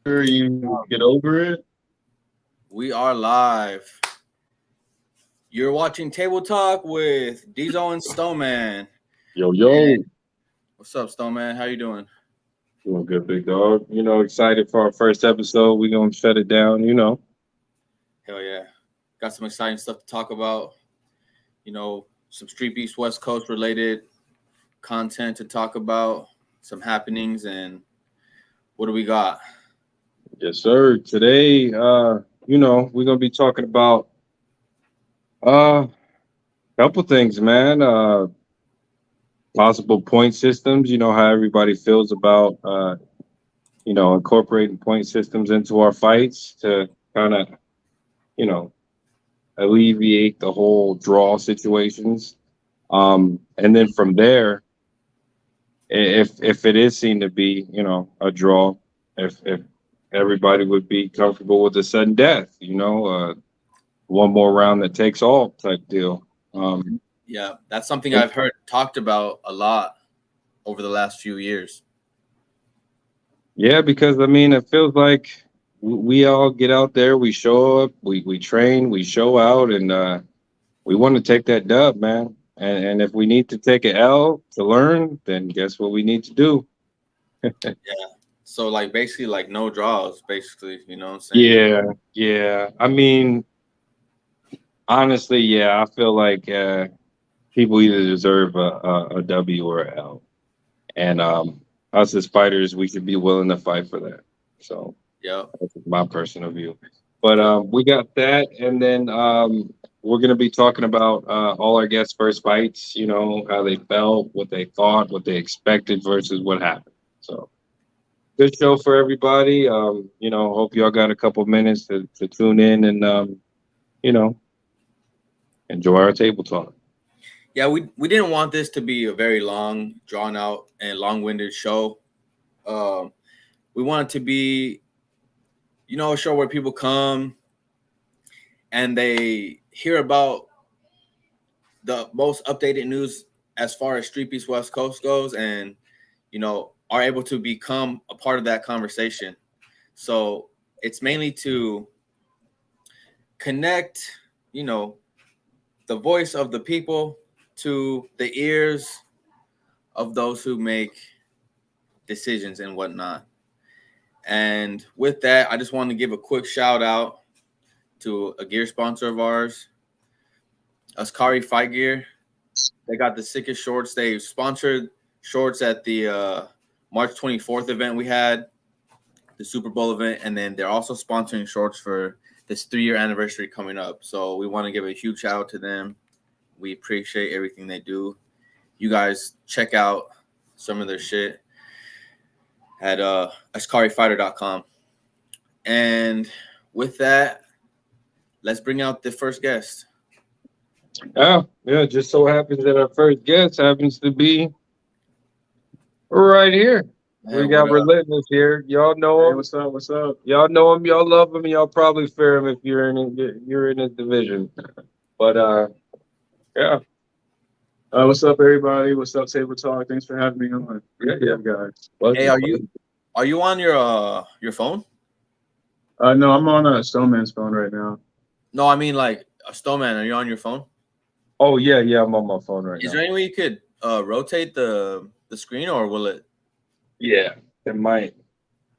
You get over it. We are live. You're watching Table Talk with Deezo and Stoneman. Yo. What's up, Stoneman? How you doing? Doing good, big dog. Excited for our first episode. We're going to shut it down. Hell yeah. Got some exciting stuff to talk about. Some Streetbeefs Westcoast related content to talk about, some happenings, and what do we got? Yes, sir. Today, we're going to be talking about a couple things, man. Possible point systems, how everybody feels about, incorporating point systems into our fights to kind of, you know, alleviate the whole draw situations. And then from there, if it is seen to be, a draw, if everybody would be comfortable with a sudden death, one more round that takes all type deal. Yeah, that's something I've heard talked about a lot over the last few years. Yeah, because it feels like we all get out there, we show up, we train, we show out, and we want to take that dub, man. And if we need to take an L to learn, then guess what we need to do? Yeah. So basically no draws, basically, you know what I'm saying? Yeah. Honestly, yeah, I feel like people either deserve a W or a L. And us as fighters, we should be willing to fight for that. So yeah, that's my personal view. But we got that, and then we're going to be talking about all our guests' first fights, how they felt, what they thought, what they expected versus what happened. So good show for everybody. Hope y'all got a couple minutes to tune in and, enjoy our table talk. Yeah, we didn't want this to be a very long, drawn out, and long-winded show. We want it to be, a show where people come and they hear about the most updated news as far as Streetbeefs Westcoast goes, and are able to become a part of that conversation. So it's mainly to connect, the voice of the people to the ears of those who make decisions and whatnot. And with that, I just want to give a quick shout out to a gear sponsor of ours, Ascari Fight Gear. They got the sickest shorts. They sponsored shorts at the March 24th event we had, the Super Bowl event, and then they're also sponsoring shorts for this 3-year anniversary coming up. So we want to give a huge shout out to them. We appreciate everything they do. You guys check out some of their shit at ascarifighter.com. And with that, let's bring out the first guest. Yeah, just so happens that our first guest happens to be right here. Hey, we got Relentless here. Y'all know him. Hey, what's up? Y'all know him. Y'all love him. Y'all probably fear him if you're in his division. But yeah. What's up, everybody? What's up, Table Talk? Thanks for having me on. Yeah, guys. Hey, are you on your phone? No, I'm on Stoneman's phone right now. No, I mean Stoneman. Are you on your phone? Oh yeah, I'm on my phone right now. Is there any way you could rotate the screen, or will it? Yeah, it might.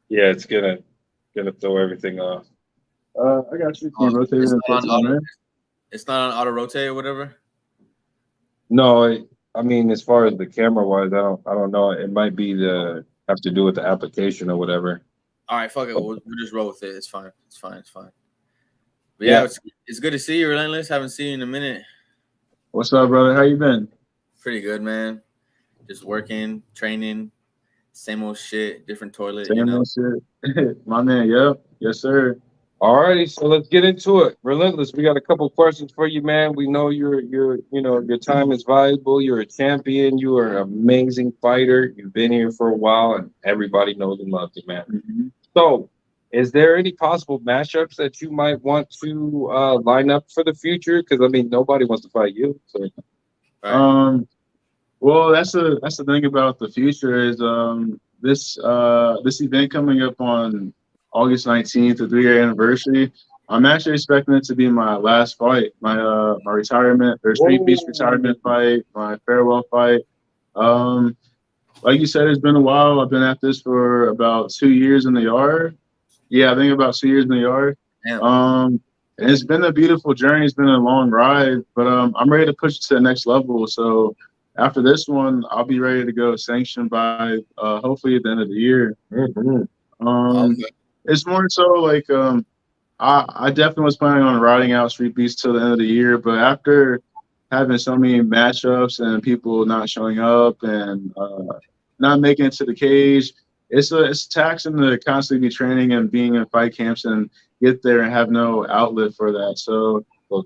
Yeah, it's gonna throw everything off. I got you. Can you rotate it? It's not on auto rotate or whatever. No, as far as the camera wise, I don't know. It might be have to do with the application or whatever. All right, fuck it. We'll just roll with it. It's fine. But yeah, it's good to see you, Relentless. Haven't seen you in a minute. What's up, brother? How you been? Pretty good, man. Just working, training, same old shit, different toilet. Same old shit. My man, yep. Yes, sir. Alrighty, so let's get into it. Relentless, we got a couple questions for you, man. We know your time is valuable. You're a champion. You are an amazing fighter. You've been here for a while, and everybody knows and loves you, man. Mm-hmm. So, is there any possible matchups that you might want to line up for the future? Because nobody wants to fight you. So, right. Well, that's the thing about the future is this event coming up on August 19th, the 3-year anniversary. I'm actually expecting it to be my last fight, my retirement, or Streetbeefs retirement fight, my farewell fight. Like you said, it's been a while. I've been at this for about 2 years in the yard. Yeah, I think about 2 years in the yard. Damn. And it's been a beautiful journey. It's been a long ride, but I'm ready to push it to the next level. So after this one, I'll be ready to go sanctioned by hopefully at the end of the year. Okay. It's more so like I definitely was planning on riding out Street Beats till the end of the year, but after having so many matchups and people not showing up and not making it to the cage, it's taxing to constantly be training and being in fight camps and get there and have no outlet for that. So a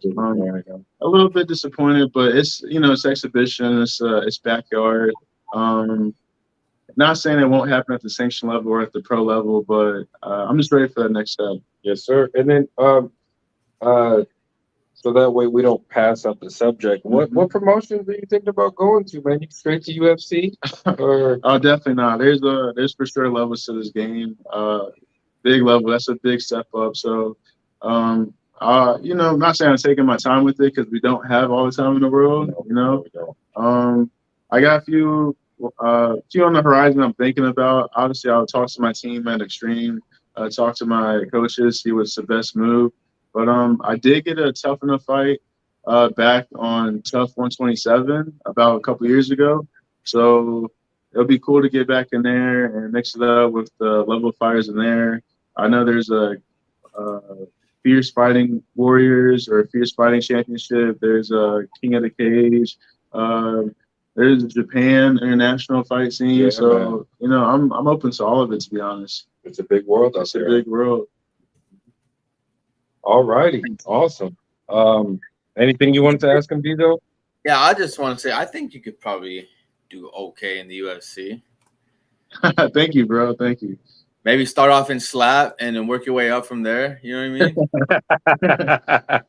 little bit disappointed, but it's it's exhibition, it's backyard. Not saying it won't happen at the sanction level or at the pro level, but I'm just ready for that next step. Yes, sir. And then so that way we don't pass up the subject. What promotions are you thinking about going to, man? You straight to UFC? Or Oh, definitely not. There's for sure levels to this game. Big level. That's a big step up. So, I'm not saying I'm taking my time with it because we don't have all the time in the world. I got a few on the horizon I'm thinking about. Obviously, I'll talk to my team at Extreme, talk to my coaches, see what's the best move. But I did get a tough enough fight back on Tough 127 about a couple years ago. So it'll be cool to get back in there and mix it up with the level of fighters in there. I know there's a Fierce Fighting Warriors or Fierce Fighting Championship. There's a King of the Cage. There's a Japan international fight scene. Yeah, so I'm open to all of it, to be honest. It's a big world out there. It's a big world. All righty, awesome. Anything you wanted to ask him, Deezo? Yeah, I just want to say I think you could probably do okay in the UFC. Thank you, bro. Thank you. Maybe start off in slap and then work your way up from there. You know what I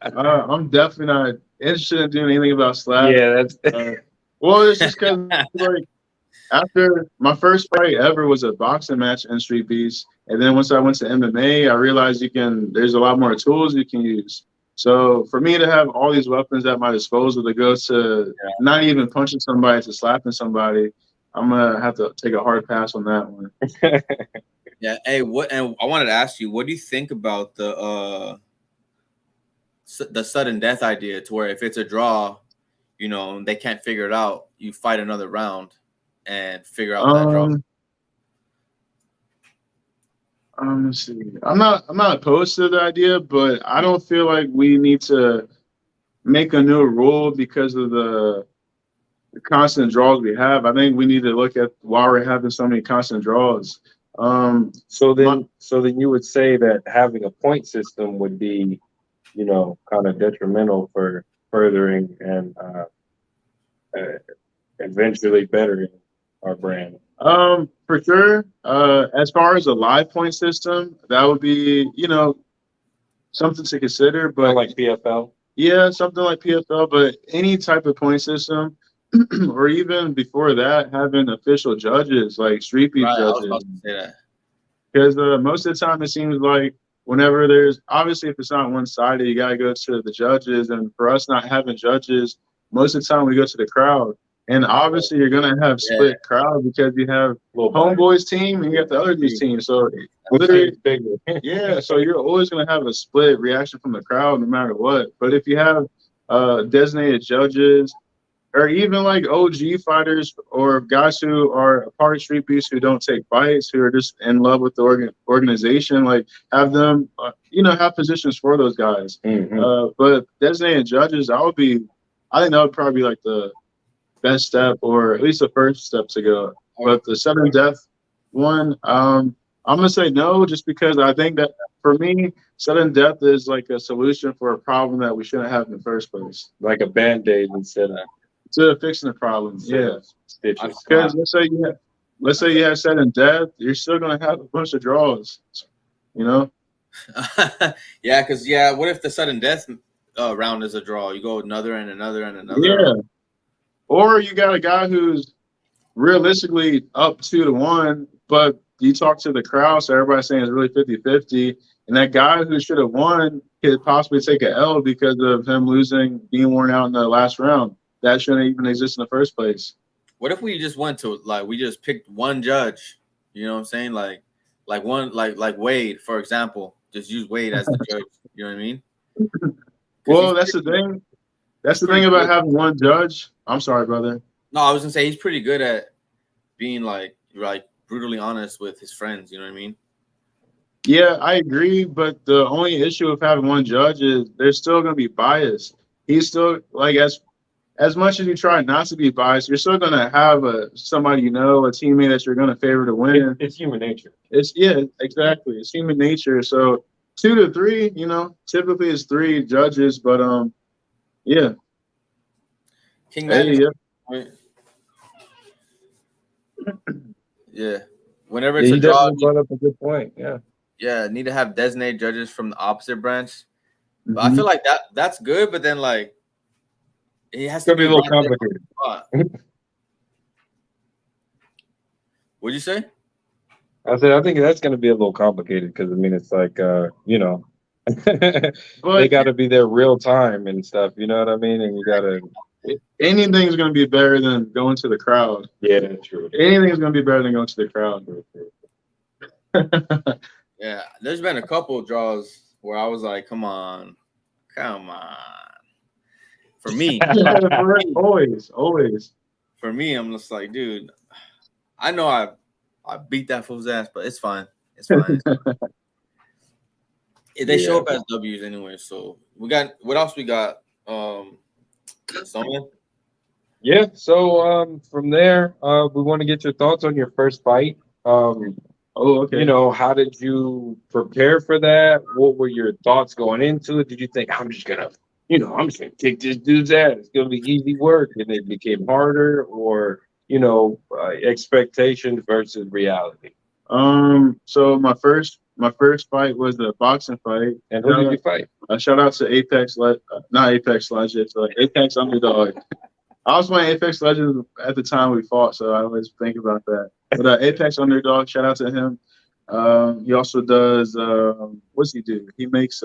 mean? I'm definitely not interested in doing anything about slap. Yeah, that's well, it's just because like after my first fight ever was a boxing match in Street Beefs, and then once I went to MMA, I realized there's a lot more tools you can use. So for me to have all these weapons at my disposal to go to not even punching somebody to slapping somebody, I'm gonna have to take a hard pass on that one. Yeah. Hey, and I wanted to ask you, what do you think about the sudden death idea? To where if it's a draw, they can't figure it out, you fight another round and figure out that draw. Let's see. I'm not opposed to the idea, but I don't feel like we need to make a new rule because of the constant draws we have. I think we need to look at why we're having so many constant draws. So then you would say that having a point system would be, kind of detrimental for furthering and eventually bettering our brand. For sure. As far as a live point system, that would be, something to consider. But like PFL. Yeah, something like PFL, but any type of point system, or even before that, having official judges like Street Beef judges. I was about to say that. Because most of the time it seems like whenever obviously if it's not one-sided, you got to go to the judges. And for us not having judges, most of the time we go to the crowd. And obviously you're going to have split crowd because you have Homeboy's team and you have the other dude's team. So literally, so you're always going to have a split reaction from the crowd no matter what. But if you have designated judges, or even like OG fighters or guys who are a part of Street Beefs who don't take fights, who are just in love with the organization, like have them, have positions for those guys. But designated judges, I think that would probably be like the best step, or at least the first step to go. But the sudden death one, I'm gonna say no, just because I think that for me, sudden death is like a solution for a problem that we shouldn't have in the first place. Like a Band-Aid instead of fixing the problem. Yeah. Stitches. Because let's say you have sudden death, you're still gonna have a bunch of draws. Yeah, because what if the sudden death round is a draw? You go another and another and another. Yeah. Or you got a guy who's realistically up 2-1, but you talk to the crowd, so everybody's saying it's really 50-50. And that guy who should have won could possibly take an L because of him being worn out in the last round. That shouldn't even exist in the first place. What if we just went to we just picked one judge? You know what I'm saying? Like Wade, for example. Just use Wade as the judge. You know what I mean? Well, that's the thing. That's the thing about having one judge. I'm sorry, brother. No, I was gonna say he's pretty good at being like brutally honest with his friends. You know what I mean? Yeah, I agree. But the only issue with having one judge is there's still gonna be bias. He's still as much as you try not to be biased, you're still gonna have somebody a teammate that you're gonna favor to win. It's human nature. Exactly. It's human nature. So 2 to 3, typically it's 3 judges, but yeah. King Magic. Yeah. Whenever it's a draw, you brought up a good point. Yeah. Yeah, need to have designated judges from the opposite branch. But I feel like that's good, but then it has to be a little complicated. What'd you say? I said I think that's going to be a little complicated because it's like they got to be there real time and stuff. You know what I mean? And you got to. Anything's going to be better than going to the crowd. Yeah, that's true. Anything's going to be better than going to the crowd. Yeah, there's been a couple of draws where I was like, come on. For me. Always. For me, I'm just like, dude, I know I beat that fool's ass, but it's fine. It's fine. They show up as W's anyway, so we got what else we got? Stoneman? Yeah, so from there, we want to get your thoughts on your first fight. Okay. How did you prepare for that? What were your thoughts going into it? Did you think I'm just gonna kick this dude's ass? It's gonna be easy work, and it became harder, or expectations versus reality? So my first fight was a boxing fight. And who did you fight? Shout out to not Apex Legends, Apex Underdog. I was playing Apex Legends at the time we fought, so I always think about that. But Apex Underdog, shout out to him. He also does what's he do? He makes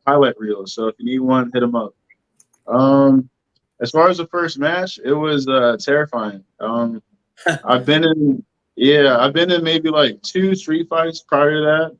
highlight reels. So if you need one, hit him up. As far as the first match, it was terrifying. I've been in maybe 2 street fights prior to that.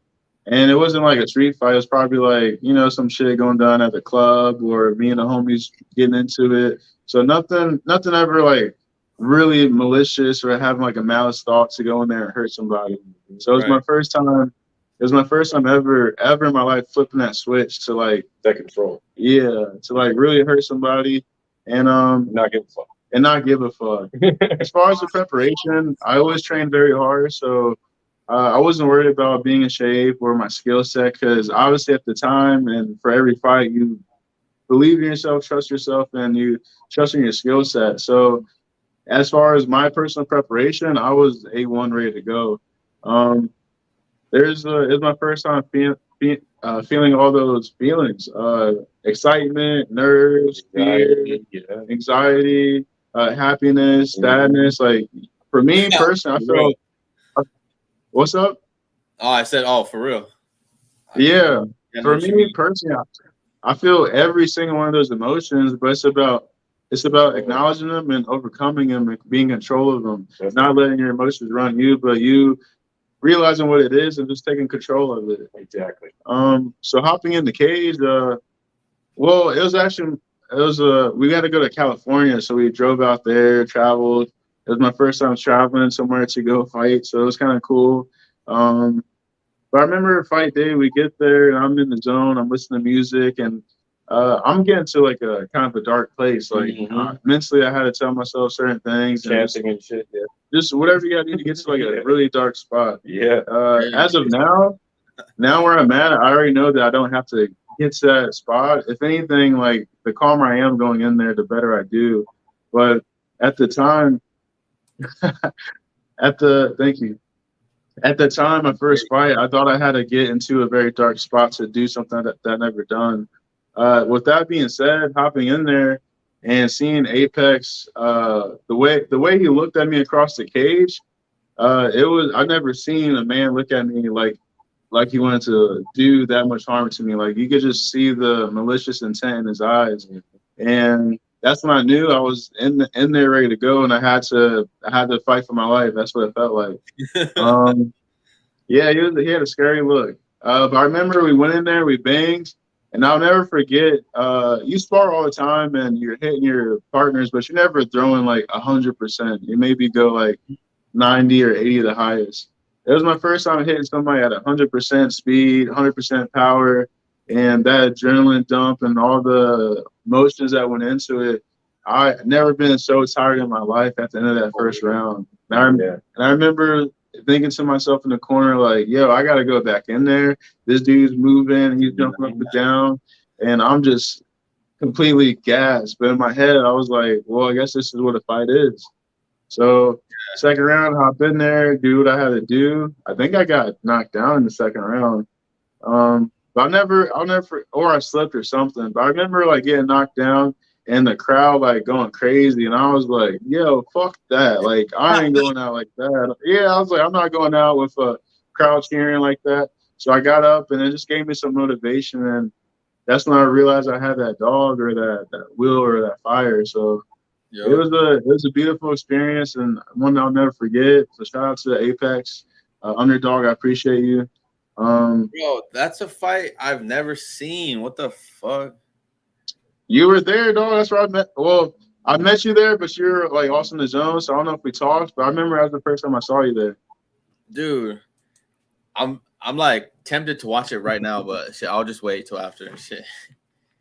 And it wasn't like a street fight. It was probably some shit going down at the club or me and the homies getting into it. So nothing ever really malicious or having a malice thought to go in there and hurt somebody. So it was my first time. It was my first time ever in my life flipping that switch to that control. Yeah, to really hurt somebody and not give a fuck. And not give a fuck. As far as the preparation, I always trained very hard, so I wasn't worried about being in shape or my skill set because obviously at the time and for every fight you believe in yourself, trust yourself, and you trust in your skill set. So as far as my personal preparation, I was A1 ready to go. It was my first time feeling all those feelings, excitement, nerves, fear, anxiety, happiness, sadness. For me personally, I felt. What's up? Oh, I said, for real. Yeah, for me personally, I feel every single one of those emotions, but it's about acknowledging them and overcoming them and being in control of them. Not letting your emotions run you, but you realizing what it is and just taking control of it. Exactly. So hopping in the cage, we had to go to California, so we drove out there, traveled. It was my first time traveling somewhere to go fight, so it was kind of cool. But I remember fight day, we get there, and I'm in the zone, I'm listening to music, and I'm getting to a kind of a dark place. Mentally, I had to tell myself certain things. Chanting and shit, yeah. Just whatever you got to do to get to a really dark spot. Yeah. As of now where I'm at, I already know that I don't have to get to that spot. If anything, the calmer I am going in there, the better I do. But at the time, thank you. At the time, my first fight, I thought I had to get into a very dark spot to do something that I never done. With that being said, hopping in there and seeing Apex, the way he looked at me across the cage, It was. I never seen a man look at me like he wanted to do that much harm to me. Like you could just see the malicious intent in his eyes, and that's when I knew I was in there ready to go, and I had to fight for my life. That's what it felt like. Yeah, he had a scary look. But I remember we went in there, we banged, and I'll never forget. You spar all the time, and you're hitting your partners, but you're never throwing like 100%. You maybe go like 90 or 80 the highest. It was my first time hitting somebody at 100% speed, 100% power, and that adrenaline dump and all the emotions that went into it. I never been so tired in my life at the end of that first round. And I remember thinking to myself in the corner, like, yo, I got to go back in there. This dude's moving, he's jumping up and down, and I'm just completely gassed. But in my head, I was like, well, I guess this is what a fight is. So second round, hop in there, do what I had to do. I think I got knocked down in the second round. But I'll never, or I slipped or something. But I remember like getting knocked down and the crowd like going crazy, and I was like, "Yo, fuck that! Like I ain't going out like that." Yeah, I was like, "I'm not going out with a crowd cheering like that." So I got up, and it just gave me some motivation, and that's when I realized I had that dog or that will or that fire. So it was a beautiful experience and one I'll never forget. So shout out to Apex Underdog. I appreciate you. Bro, that's a fight I've never seen. What the fuck? You were there, dog. That's where I met. Well, I met you there, but you're like also in the zone. So I don't know if we talked, but I remember that was the first time I saw you there. Dude, I'm like tempted to watch it right now, but shit, I'll just wait till after and shit.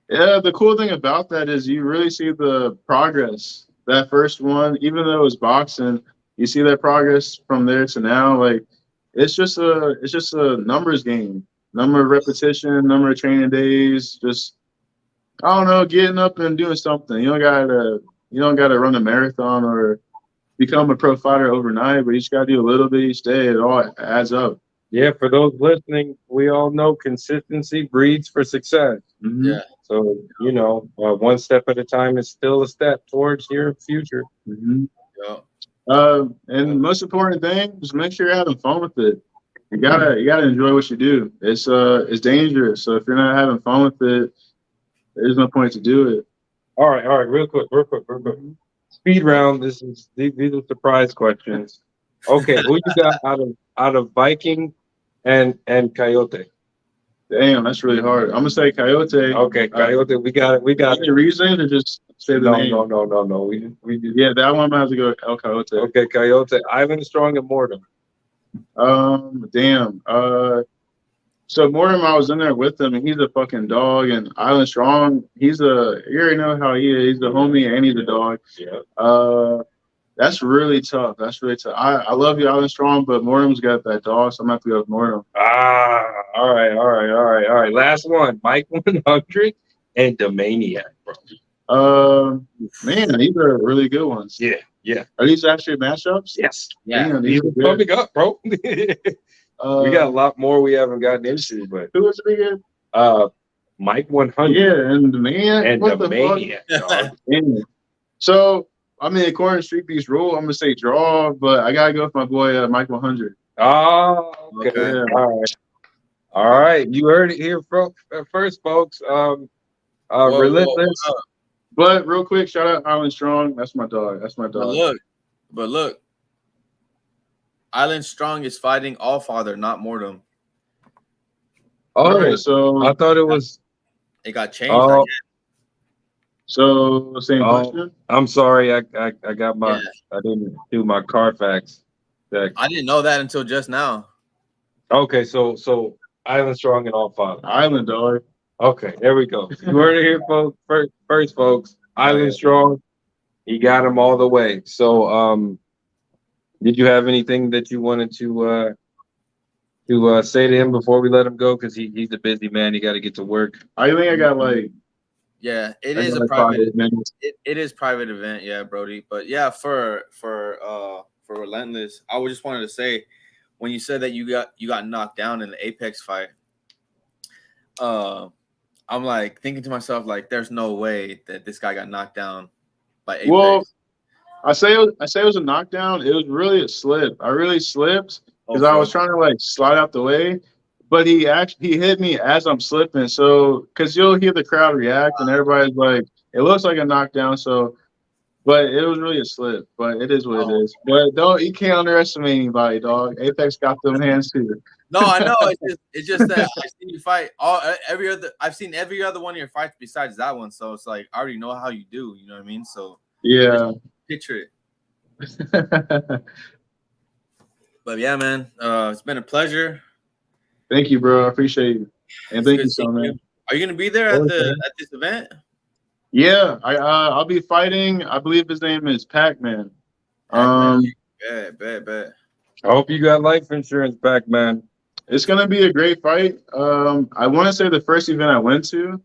Yeah, the cool thing about that is you really see the progress. That first one, even though it was boxing, you see that progress from there to now. Like it's just a numbers game. Number of repetition, number of training days, just I don't know, getting up and doing something. You don't gotta run a marathon or become a pro fighter overnight, but you just gotta do a little bit each day. It all adds up. Yeah, for those listening, we all know consistency breeds for success. Mm-hmm. Yeah. So, one step at a time is still a step towards your future. Mm-hmm. Yeah. And most important thing, just make sure you're having fun with it. You gotta enjoy what you do. It's dangerous. So if you're not having fun with it, there's no point to do it. All right, real quick. Speed round. These are surprise questions. Okay, who you got out of Viking and Coyote? Damn, that's really hard. I'm gonna say Coyote. Okay, Coyote. We got it. Any reason or just say the name? No. We Yeah, that one has to go El Coyote. Okay, Coyote. Island Strong and Mortem. Damn. So Mortem, I was in there with him, and he's a fucking dog. And Island Strong, you already know how he is. He's the homie, and he's a dog. Yeah. That's really tough. I love you, Island Strong, but Mortem's got that dog, so I'm gonna have to go with Mortem. All right. Last one, Mike 100 and the Maniac, bro. Man, these are really good ones. Yeah. Are these actually matchups? Yes. Yeah. Damn, These are coming up, bro. We got a lot more we haven't gotten into, but who was it again? Mike 100. Yeah, and the man and the Maniac, dog. So I mean, according to Streetbeefs rule, I'm gonna say draw, but I gotta go with my boy Mike 100. Oh, okay. Yeah. All right. You heard it here first, folks. Relentless. But real quick, shout out Island Strong. That's my dog. But look. Island Strong is fighting Allfather, not Mortem. Oh, right, so I thought it was. It got changed. Oh. So same question. I'm sorry, I got my I didn't do my Carfax check. I didn't know that until just now. Okay, so Island Strong and Allfather. Island dog. Okay, there we go. You heard it here, folks. First, folks. Island Strong. He got him all the way. So did you have anything that you wanted to say to him before we let him go? Because he's a busy man. He got to get to work. I think I got like. Yeah, it is a private event. It is private event, yeah, Brody. But yeah, for Relentless, I just wanted to say when you said that you got knocked down in the Apex fight, I'm like thinking to myself like, there's no way that this guy got knocked down by Apex. Well, I say it was a knockdown. It was really a slip. I really slipped because I was trying to like slide out the way, but he hit me as I'm slipping. So because you'll hear the crowd react and everybody's like, it looks like a knockdown. So, but it was really a slip. But it is what it is. But you can't underestimate anybody, dog. Apex got them hands too. No, I know. It's just that I've seen you fight I've seen every other one of your fights besides that one. So it's like I already know how you do. You know what I mean? So yeah, picture it. But yeah, man, it's been a pleasure. Thank you, bro. I appreciate you, and thank you so much. Are you gonna be there at this event? Yeah, I'll be fighting. I believe his name is Pac-Man. Bet. I hope you got life insurance, Pac-Man. It's gonna be a great fight. I want to say the first event I went to.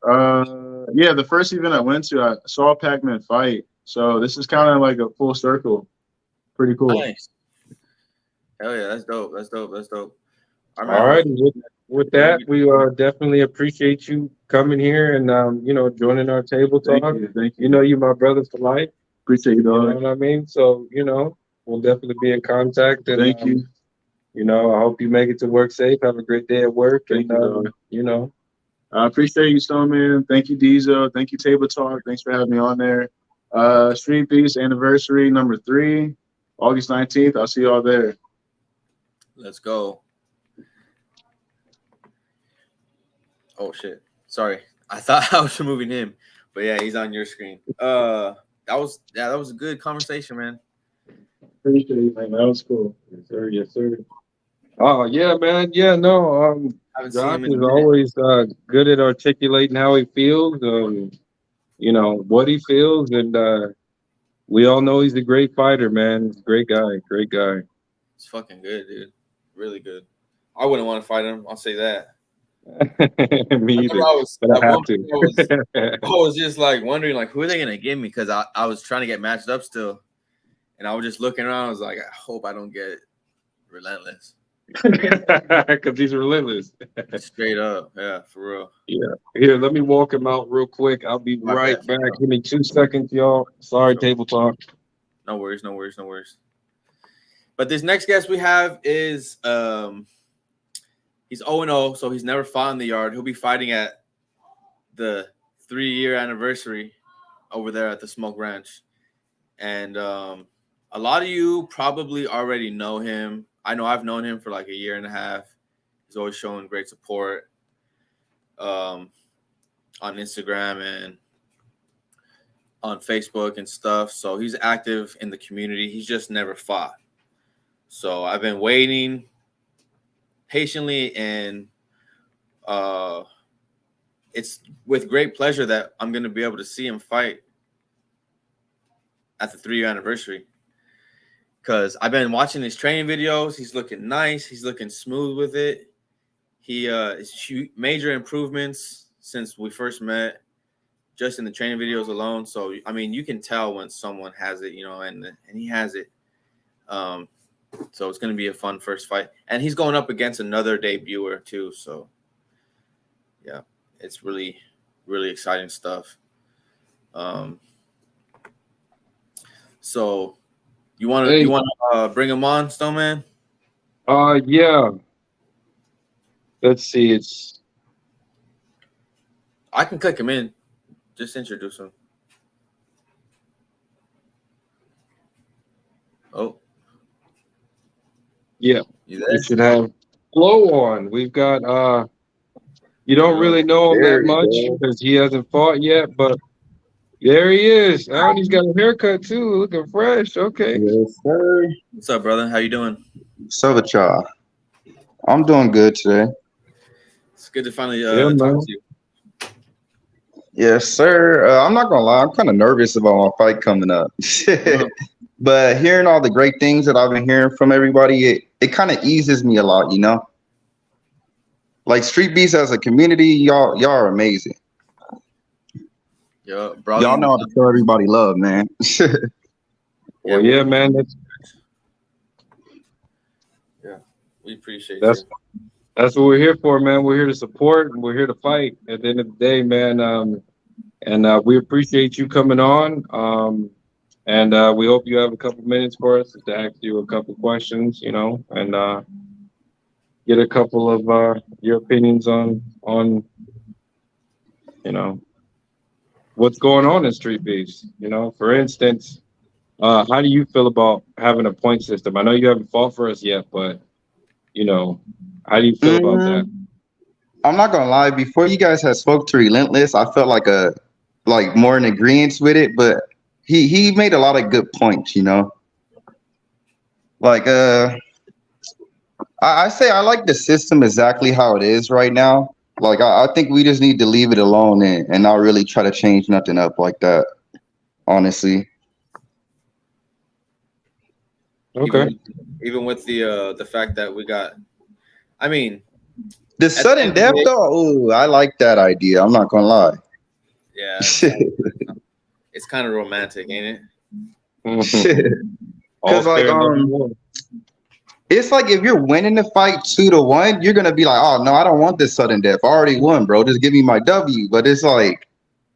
The first event I went to, I saw Pac-Man fight. So this is kind of like a full circle. Pretty cool. Nice. Hell yeah, that's dope. All right. With that, we definitely appreciate you coming here and joining our table talk. Thank you. You know, you my brother for life. Appreciate you, dog. You know what I mean? So, we'll definitely be in contact. And, thank you. I hope you make it to work safe. Have a great day at work. Thank you. I appreciate you, Stoneman. Thank you, Deezo. Thank you, Table Talk. Thanks for having me on there. Streetbeefs anniversary number 3, August 19th. I'll see you all there. Let's go. Oh shit! Sorry, I thought I was removing him, but yeah, he's on your screen. That was a good conversation, man. Appreciate it, man. That was cool. Yes, sir. Oh yeah, man. Yeah, no. Josh is always good at articulating how he feels, what he feels, and we all know he's a great fighter, man. He's a great guy. It's fucking good, dude. Really good. I wouldn't want to fight him. I'll say that. Me either. I was just like wondering, like, who are they gonna give me? Because I was trying to get matched up still, and I was just looking around. I was like, I hope I don't get Relentless. Because he's relentless. Straight up, yeah, for real. Yeah. Here, let me walk him out real quick. I'll be right back. Give me 2 seconds, y'all. Sorry, Table Talk. No worries. But this next guest we have is he's 0-0, so he's never fought in the yard. He'll be fighting at the 3-year anniversary over there at the Smoke Ranch. And a lot of you probably already know him. I know I've known him for like a year and a half. He's always showing great support on Instagram and on Facebook and stuff. So he's active in the community. He's just never fought. So I've been waiting patiently, and it's with great pleasure that I'm going to be able to see him fight at the 3-year anniversary. Because I've been watching his training videos. He's looking nice. He's looking smooth with it. He is major improvements since we first met, just in the training videos alone. So, I mean, you can tell when someone has it, and he has it. So it's going to be a fun first fight. And he's going up against another debuter too. So, yeah, it's really, really exciting stuff. So you want to bring him on, Stoneman? Yeah. Let's see. I can click him in. Just introduce him. Oh. Yeah. We should have Flow on. We've got you don't really know him that much because he hasn't fought yet, but there he is. And he's got a haircut too, looking fresh. Okay. Yes, sir. What's up, brother? How you doing? What's up with y'all? I'm doing good today. It's good to finally talk to you. Yes, sir. I'm not gonna lie, I'm kind of nervous about my fight coming up. But hearing all the great things that I've been hearing from everybody, it kind of eases me a lot, Like Streetbeefs as a community, y'all are amazing. Yeah, bro. Y'all know how to show everybody love, man. Well, yeah, man. We appreciate you. That's what we're here for, man. We're here to support and we're here to fight at the end of the day, man. And we appreciate you coming on. And we hope you have a couple minutes for us to ask you a couple questions, and get a couple of your opinions on what's going on in Street Beefs. For instance, how do you feel about having a point system? I know you haven't fought for us yet, but how do you feel about that? I'm not gonna lie. Before you guys had spoke to Relentless, I felt like more in agreement with it, but he made a lot of good points. Like I say I like the system exactly how it is right now. Like I think we just need to leave it alone and not really try to change nothing up like that. Honestly. Okay. Even with the fact that we got, I mean, the sudden death though. Ooh, I like that idea. I'm not gonna lie. Yeah, it's kind of romantic, ain't it? Because like it's like if you're winning the fight 2-1, you're gonna be like, oh no, I don't want this sudden death. I already won, bro. Just give me my W. But it's like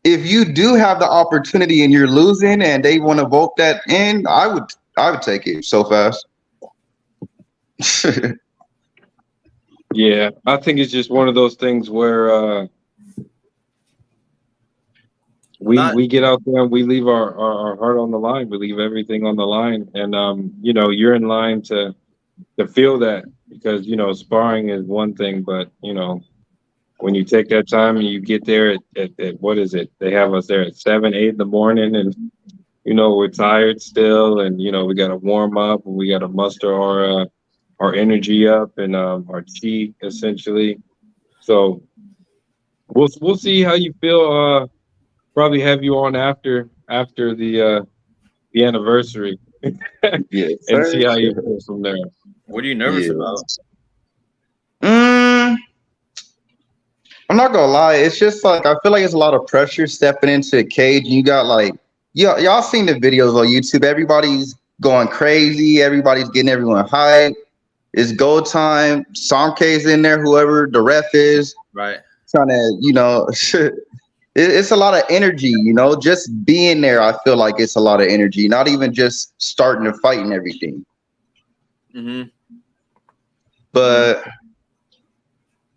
if you do have the opportunity and you're losing and they want to vote that in, I would take it so fast. Yeah, I think it's just one of those things where we get out there and we leave our heart on the line. We leave everything on the line, and you're in line to feel that, because sparring is one thing, but when you take that time and you get there at what is it? They have us there at 7, 8 in the morning, and we're tired still, and we got to warm up and we got to muster our energy up and our chi essentially. So we'll see how you feel. Probably have you on after the anniversary and see how you feel from there. What are you nervous about? I'm not gonna lie. It's just like I feel like it's a lot of pressure stepping into a cage. And you got like y'all seen the videos on YouTube. Everybody's going crazy. Everybody's getting everyone hyped. It's go time. Samke's in there. Whoever the ref is, right? Trying to it's a lot of energy. Just being there. I feel like it's a lot of energy. Not even just starting to fight and everything. Mm-hmm. But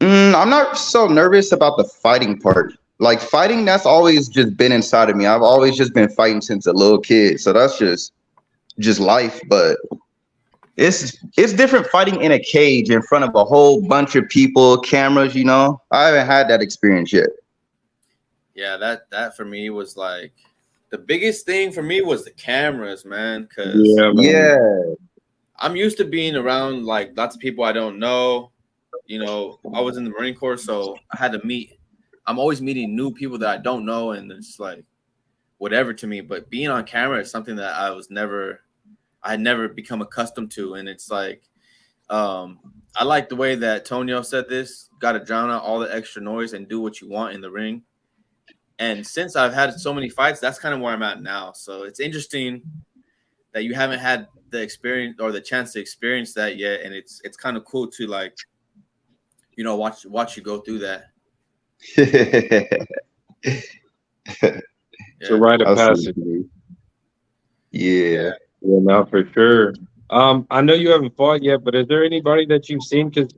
I'm not so nervous about the fighting part. Like fighting, that's always just been inside of me. I've always just been fighting since a little kid. So that's just life. But it's different fighting in a cage in front of a whole bunch of people, cameras. I haven't had that experience yet. Yeah, that for me was like the biggest thing for me was the cameras, man. Cause I'm used to being around like lots of people I don't know. I was in the Marine Corps, so I'm always meeting new people that I don't know, and it's like whatever to me. But being on camera is something that I had never become accustomed to. And it's like I like the way that Tonio said this, gotta drown out all the extra noise and do what you want in the ring. And since I've had so many fights, that's kind of where I'm at now. So it's interesting that you haven't had the experience or the chance to experience that yet, and it's kind of cool to like, watch you go through that. It's a rite of passage. Yeah, no, for sure. I know you haven't fought yet, but is there anybody that you've seen? Because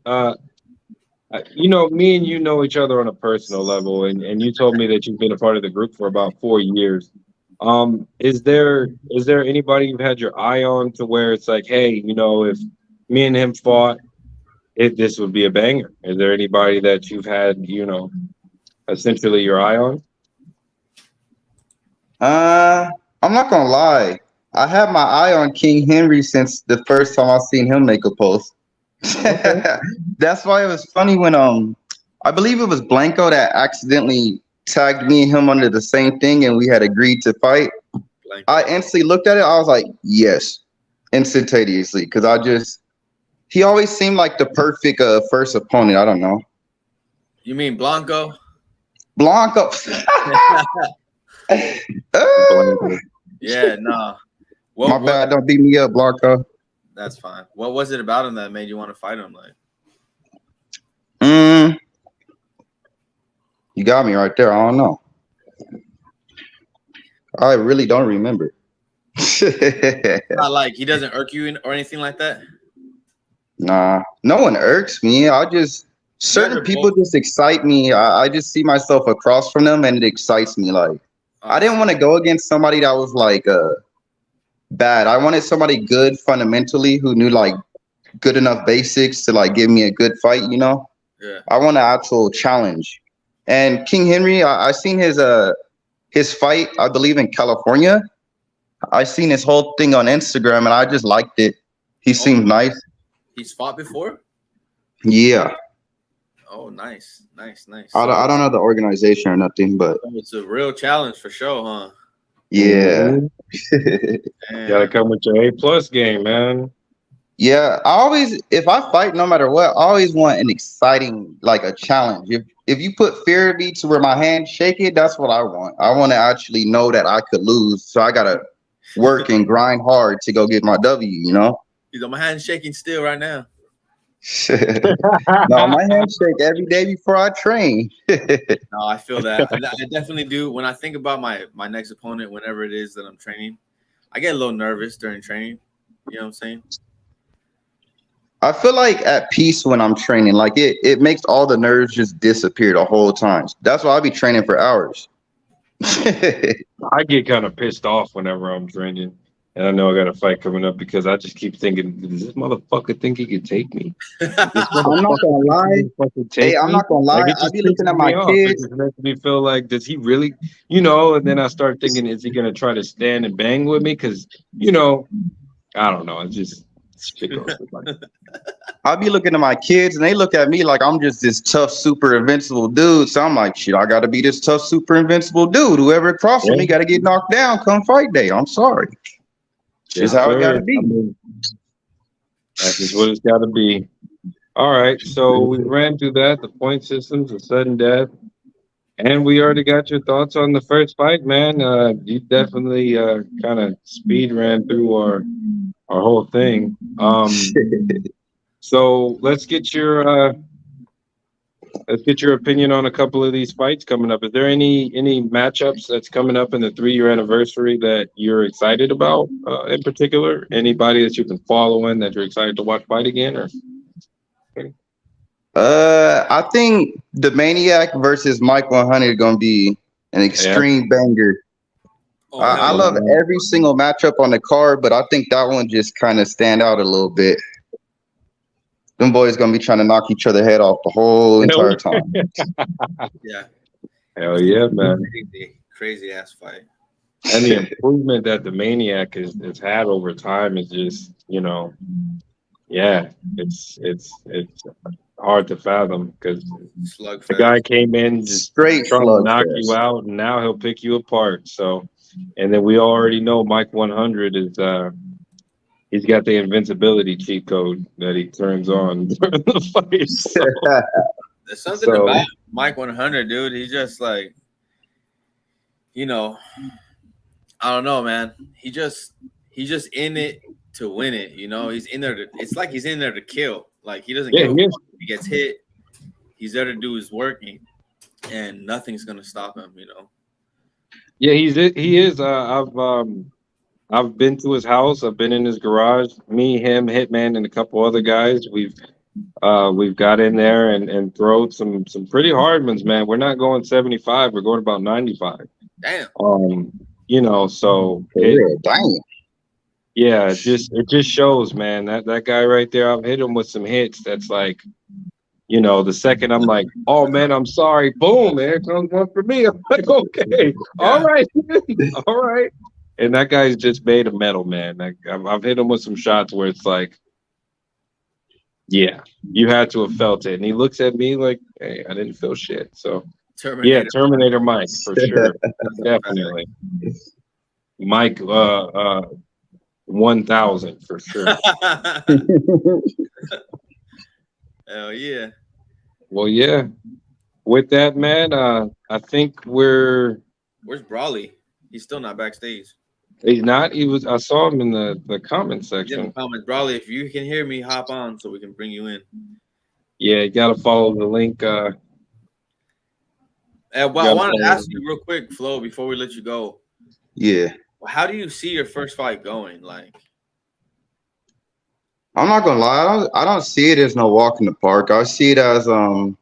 me and you know each other on a personal level, and you told me that you've been a part of the group for about 4 years. Is there anybody you've had your eye on to where it's like, hey, if me and him fought, this would be a banger? Is there anybody that you've had, essentially your eye on? I'm not gonna lie. I had my eye on King Henry since the first time I seen him make a post. Okay. That's why it was funny when I believe it was Blanco that accidentally tagged me and him under the same thing, and we had agreed to fight. Blanco. I instantly looked at it. I was like, yes, instantaneously, because he always seemed like the perfect first opponent. I don't know. You mean Blanco? Blanco. Yeah, no. My bad. Don't beat me up, Blanco. That's fine. What was it about him that made you want to fight him? Like, you got me right there. I don't know. I really don't remember. Not like he doesn't irk you or anything like that. Nah, no one irks me. Certain people just excite me. I just see myself across from them, and it excites me. Like I didn't want to go against somebody that was like bad. I wanted somebody good fundamentally who knew like good enough basics to like give me a good fight. You know. Yeah. I want an actual challenge. And King Henry, I seen his fight. I believe in California. I seen his whole thing on Instagram, and I just liked it. He seemed nice. He's fought before? Yeah. Oh, nice. I don't know the organization or nothing, but it's a real challenge for sure, huh? Yeah. Gotta come with your A+ game, man. Yeah, if I fight, no matter what, I always want an exciting, like a challenge. If you put fear in me to where my hands shake it, that's what I want. I want to actually know that I could lose, so I gotta work and grind hard to go get my W. You know. You know, my hand's shaking still right now. No, my hands shake every day before I train. No, I feel that. I definitely do. When I think about my next opponent, whenever it is that I'm training, I get a little nervous during training. You know what I'm saying? I feel like at peace when I'm training. Like it makes all the nerves just disappear the whole time. That's why I be training for hours. I get kind of pissed off whenever I'm training. And I know I got a fight coming up because I just keep thinking, does this motherfucker think he could take me? I'm not gonna lie. Hey, I'm not gonna lie. I be looking at my kids. It makes me feel like, does he really, you know? And then I start thinking, is he gonna try to stand and bang with me? Because, you know, I don't know. It's just shit goes with my. I'll be looking at my kids and they look at me like I'm just this tough, super invincible dude. So I'm like, shit, I gotta be this tough, super invincible dude. Whoever crosses me gotta get knocked down come fight day. I'm sorry. Just how it gotta be. I mean, that's just what it's gotta be. All right, so we ran through that, the point systems, the sudden death, and we already got your thoughts on the first fight, man. You definitely kind of speed ran through our whole thing. So let's get your opinion on a couple of these fights coming up. Is there any matchups that's coming up in the 3-year anniversary that you're excited about in particular? Anybody that you've been following that you're excited to watch fight again? Or I think the Maniac versus Mike 100 gonna be an extreme banger. I love every single matchup on the card, but I think that one just kind of stand out a little bit. Them boys gonna be trying to knock each other head off the whole entire time. Yeah. Hell yeah, man. Crazy ass fight. And the improvement that the Maniac has had over time is just, you know, yeah, it's hard to fathom because the guy came in just straight trying to knock you out, and now he'll pick you apart. So, and then we already know Mike 100 is he's got the invincibility cheat code that he turns on during the fight. So, there's something about Mike 100, dude. He's just like, you know, I don't know, man. He's just in it to win it. You know, he's in there it's like he's in there to kill. Like he doesn't give a fuck if he gets hit. He's there to do his work, and nothing's gonna stop him. You know. Yeah, he is. I've been to his house. I've been in his garage. Me, him, Hitman, and a couple other guys. We've got in there and thrown some pretty hard ones, man. We're not going 75. We're going about 95. Damn. You know, so yeah, it just shows, man. That guy right there, I've hit him with some hits. That's like, you know, the second I'm like, oh man, I'm sorry. Boom, there comes one for me. I'm like, okay, all right, all right. And that guy's just made of metal, man. Like, I've hit him with some shots where it's like, yeah, you had to have felt it. And he looks at me like, hey, I didn't feel shit. So Terminator Mike for sure, definitely. Mike 1000 for sure. Hell yeah. Well, yeah. With that, man, I think where's Brawley? He's still not backstage. He's not. He was. I saw him in the comment section. In the comments, Brawley, if you can hear me, hop on so we can bring you in. Yeah, you gotta follow the link. Well, I wanted to ask you real quick, Flo, before we let you go. Yeah. how do you see your first fight going? Like, I'm not gonna lie, I don't see it as no walk in the park. I see it as a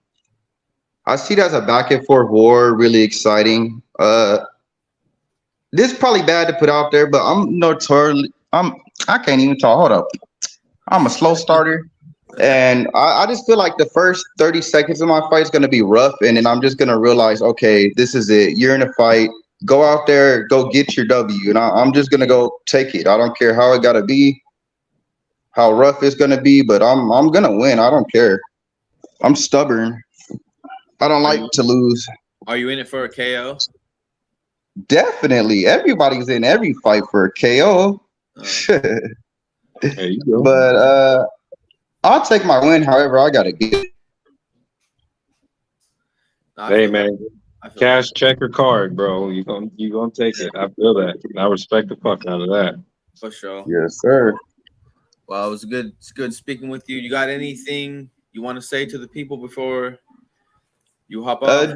back and forth war, really exciting. This is probably bad to put out there, but I can't even talk. Hold up. I'm a slow starter. And I just feel like the first 30 seconds of my fight is gonna be rough, and then I'm just gonna realize, okay, this is it. You're in a fight. Go out there, go get your W. And I'm just gonna go take it. I don't care how it gotta be, how rough it's gonna be, but I'm gonna win. I don't care. I'm stubborn. I don't like to lose. Are you in it for a KO? Definitely. Everybody's in every fight for a KO. There you go. But I'll take my win however I gotta get it. Hey man, cash, check, or card, bro. You gonna take it. I feel that. I respect the fuck out of that. For sure. Yes, sir. Well, it's good speaking with you. You got anything you want to say to the people before you hop off?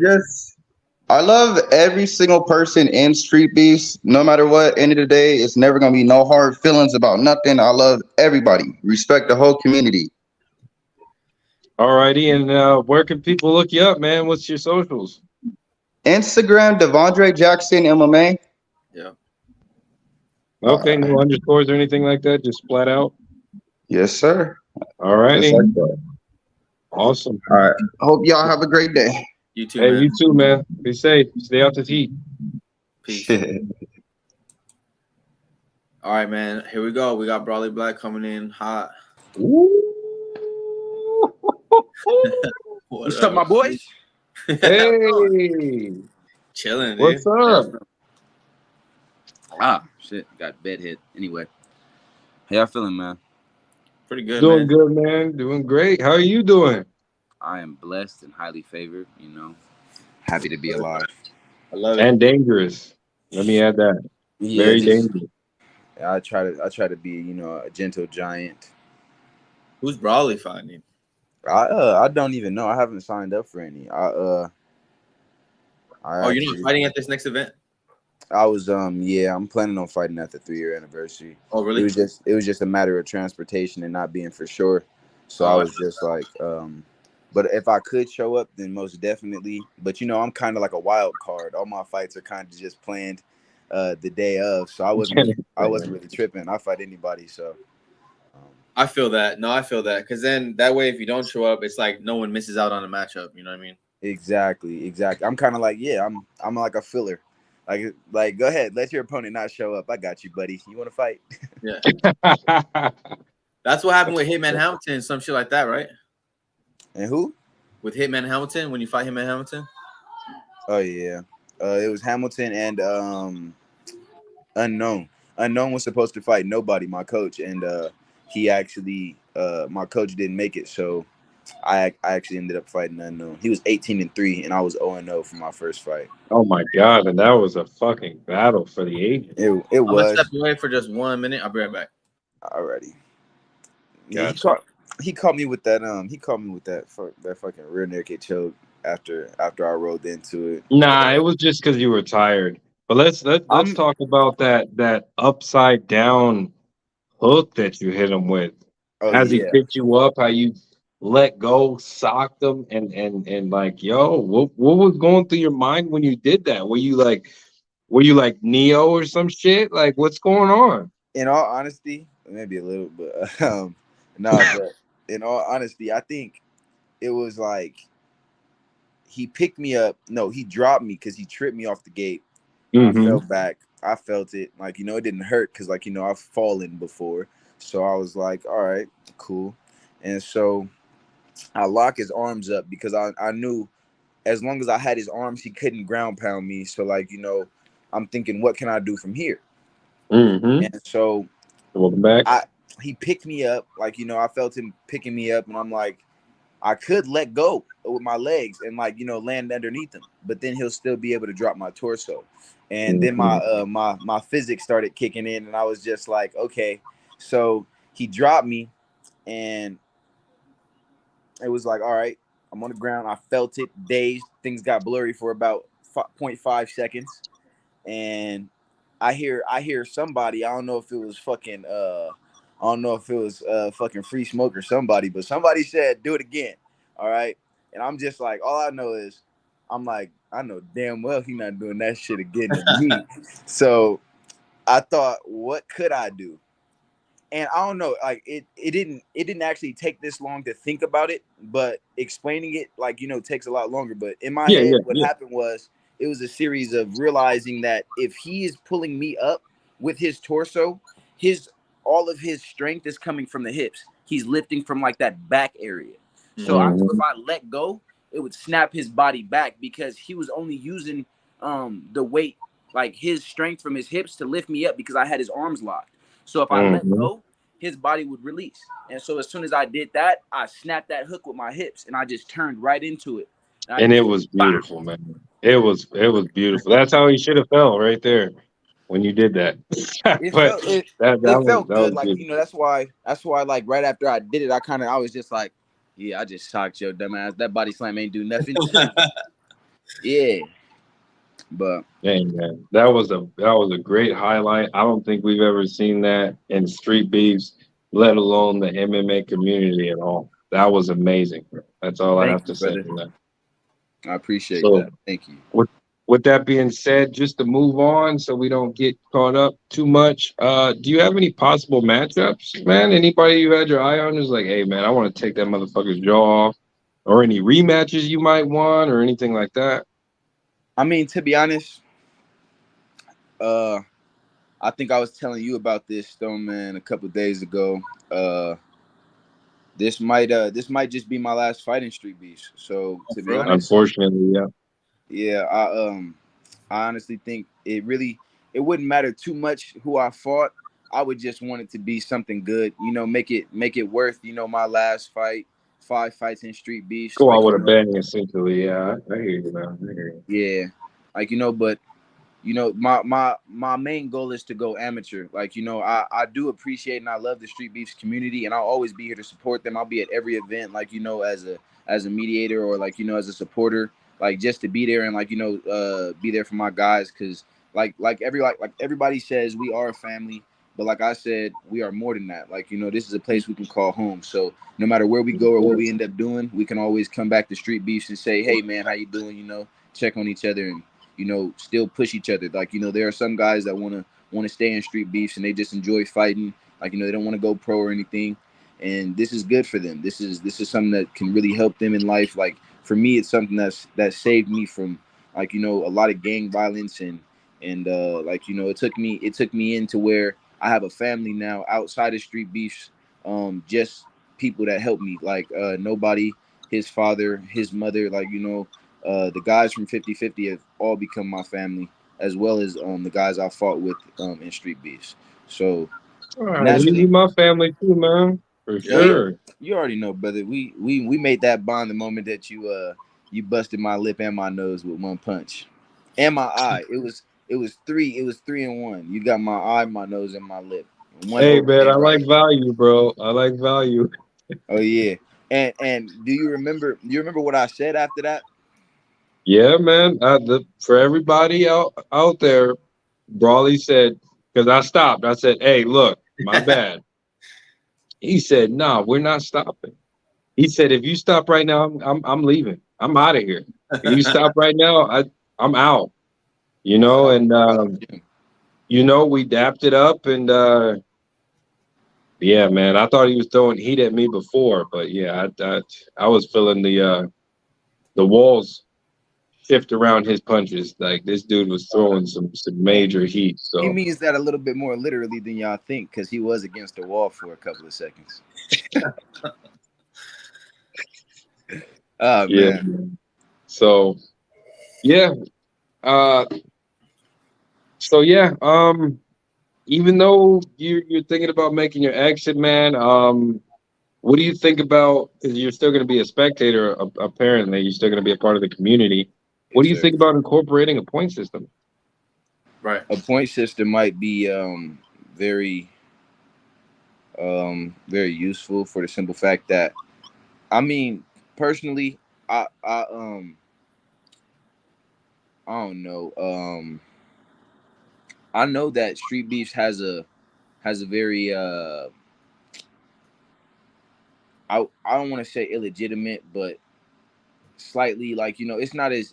I love every single person in Street Beefs. No matter what, end of the day, it's never gonna be no hard feelings about nothing. I love everybody. Respect the whole community. Alrighty, and where can people look you up, man? What's your socials? Instagram, Devondre Jackson MMA. Yeah. Okay, no underscores or anything like that, just flat out. Yes, sir. Alrighty. Awesome. All right. Hope y'all have a great day. You too, hey, man. you too, man. Be safe. Stay out the heat. Peace. All right, man. Here we go. We got Blakk coming in hot. What's up, my boys? Hey. Chilling, dude. What's up? Shit. Got bed hit. Anyway. How y'all feeling, man? Pretty good, Doing man. good, man. Doing great. How are you doing? I am blessed and highly favored, you know. Happy to be alive. I love it. And dangerous. Let me add that. Yeah, Very dangerous. I try to be, you know, a gentle giant. Who's Brawley fighting? I don't even know. I haven't signed up for any. You're not fighting at this next event? I was I'm planning on fighting at the 3-year anniversary. Oh, really? It was just a matter of transportation and not being for sure. So I was just like but if I could show up, then most definitely. But you know, I'm kind of like a wild card. All my fights are kind of just planned the day of. So I wasn't really tripping. I fight anybody. So I feel that. No, I feel that. Because then that way, if you don't show up, it's like no one misses out on a matchup. You know what I mean? Exactly. I'm kind of like, I'm like a filler. Like go ahead, let your opponent not show up. I got you, buddy. You want to fight? Yeah. That's what happened with Hitman Hamilton, some shit like that, right? And who? With Hitman Hamilton, when you fight Hitman Hamilton? Oh yeah. It was Hamilton and Unknown. Unknown was supposed to fight Nobody, my coach, and he actually my coach didn't make it, so I actually ended up fighting Unknown. He was 18-3, and I was 0-0 for my first fight. Oh my god, and that was a fucking battle for the ages. It was. I'm gonna step away for just 1 minute. I'll be right back. Alrighty. Gotcha. Yeah, he caught me with that. He caught me with that fucking rear naked choke after I rolled into it. Nah, it was just because you were tired. But let's talk about that upside down hook that you hit him with. As he picked you up, how you let go, socked him, and like, yo, what was going through your mind when you did that? Were you like Neo or some shit? Like, what's going on? In all honesty, maybe a little, but but in all honesty, I think it was like he picked me up. No, he dropped me because he tripped me off the gate. I fell back. I felt it. Like, you know, it didn't hurt because, like, you know, I've fallen before. So I was like, all right, cool. And so I lock his arms up because I knew as long as I had his arms, he couldn't ground pound me. So, like, you know, I'm thinking, what can I do from here? And so welcome back. He picked me up. Like, you know, I felt him picking me up, and I'm like, I could let go with my legs and, like, you know, land underneath him, but then he'll still be able to drop my torso. And then my physics started kicking in, and I was just like, okay. So he dropped me, and it was like, all right, I'm on the ground. I felt it, dazed. Things got blurry for about 0.5 seconds, and I hear somebody. I don't know if it was fucking. I don't know if it was fucking Free Smoke or somebody, but somebody said, "Do it again." All right, and I'm just like, all I know is, I'm like, I know damn well he not doing that shit again to me. So I thought, what could I do? And I don't know, like it didn't actually take this long to think about it, but explaining it, like, takes a lot longer. But in my head, what happened was, it was a series of realizing that if he is pulling me up with his torso, all of his strength is coming from the hips. He's lifting from like that back area. So I knew if I let go, it would snap his body back, because he was only using the weight, like his strength from his hips, to lift me up, because I had his arms locked. So if I let go, his body would release. And so as soon as I did that, I snapped that hook with my hips, and I just turned right into it. And it was beautiful, man. It was beautiful. That's how he should have felt right there when you did that. But it felt good. was Like, beautiful. that's why like right after I did it, I was just like, yeah, I just shocked your dumb ass. That body slam ain't do nothing to me. Yeah. But Dang, man, that was a great highlight. I don't think we've ever seen that in street beefs, let alone the MMA community at all. That was amazing. That's all I have to say on that. I appreciate that. Thank you. With that being said, just to move on so we don't get caught up too much, do you have any possible matchups, man? Anybody you had your eye on is like, hey, man, I want to take that motherfucker's jaw off, or any rematches you might want, or anything like that? I mean, to be honest, I think I was telling you about this, Stoneman, a couple of days ago. This might just be my last fight in Street Beefs. So to be honest, unfortunately, yeah, I honestly think it wouldn't matter too much who I fought. I would just want it to be something good, make it worth, my last fight, 5 fights in Street Beefs. Go out with a bang, essentially. Yeah, I hear you, man. I hear you. Yeah, like, but my main goal is to go amateur. Like, I do appreciate and I love the Street Beefs community, and I'll always be here to support them. I'll be at every event, like, as a mediator, or like, as a supporter, like, just to be there and like, be there for my guys. Cause like everybody says, we are a family, but like I said, we are more than that. Like, this is a place we can call home. So no matter where we go or what we end up doing, we can always come back to Street Beefs and say, hey man, how you doing? Check on each other and, still push each other. Like, there are some guys that want to stay in Street Beefs and they just enjoy fighting. Like, they don't want to go pro or anything. And this is good for them. This is something that can really help them in life. Like, for me, it's something that saved me from, like, a lot of gang violence and like, it took me into where I have a family now outside of Street Beefs. Just people that help me, like, nobody, his father, his mother, like, the guys from 50/50 have all become my family, as well as the guys I fought with in Street Beefs. So You my family too, man, for sure. You already know, brother. We made that bond the moment that you busted my lip and my nose with one punch, and my eye. It was 3-in-1. You got my eye, my nose, and my lip. Hey man, I like value, bro. I like value. Oh yeah. And do you remember what I said after that? Yeah, man. For everybody out there, Brawley said, because I stopped. I said, "Hey, look, my bad." He said, "Nah, we're not stopping." He said, "If you stop right now, I'm leaving. I'm out of here. If you stop right now, I'm out." And we dapped it up, and yeah, man. I thought he was throwing heat at me before, but yeah, I was feeling the walls shift around his punches. Like, this dude was throwing some major heat. So he means that a little bit more literally than y'all think, because he was against the wall for a couple of seconds. Oh yeah, man. So yeah. Even though you're thinking about making your exit, man, what do you think about, because you're still going to be a spectator, apparently you're still going to be a part of the community. What do you think about incorporating a point system? Right. A point system might be very very useful, for the simple fact that, I mean, personally, I don't know. I know that Street Beefs has a very I don't want to say illegitimate, but slightly like, you know, it's not as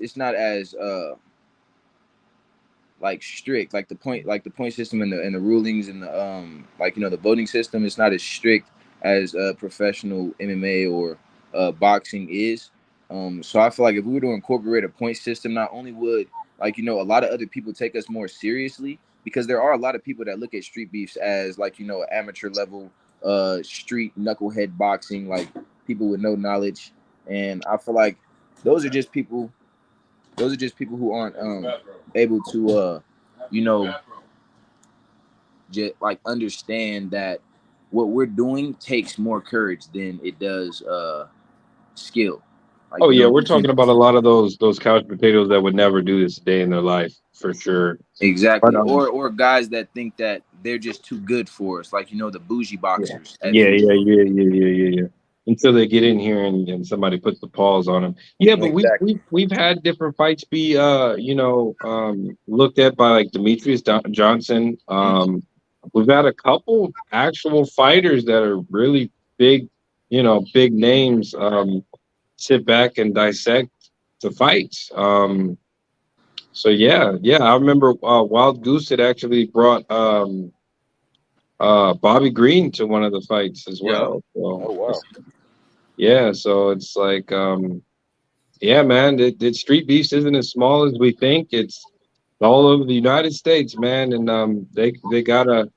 like strict, like the point system and the rulings and the like, you know, the voting system. It's not as strict as professional MMA or boxing is. So I feel like if we were to incorporate a point system, not only would, like, you know, a lot of other people take us more seriously, because there are a lot of people that look at Street Beefs as, like, you know, amateur level street knucklehead boxing, like people with no knowledge. And I feel like those are just people who aren't able to you know, just like understand that what we're doing takes more courage than it does skill. Like, Oh you yeah, know, we're talking about a lot of those couch potatoes that would never do this a day in their life for sure. exactly. But Or guys that think that they're just too good for us, like, you know, the bougie boxers. yeah. Until they get in here and somebody puts the paws on them. Yeah, but Exactly. we've had different fights be looked at by like Demetrius Johnson. We've had a couple actual fighters that are really big, big names. Sit back and dissect the fights. So yeah, I remember Wild Goose had actually brought Bobby Green to one of the fights as well. So Oh wow. yeah, so it's like yeah, man, the Street Beefs isn't as small as we think. It's all over the United States, man, and they gotta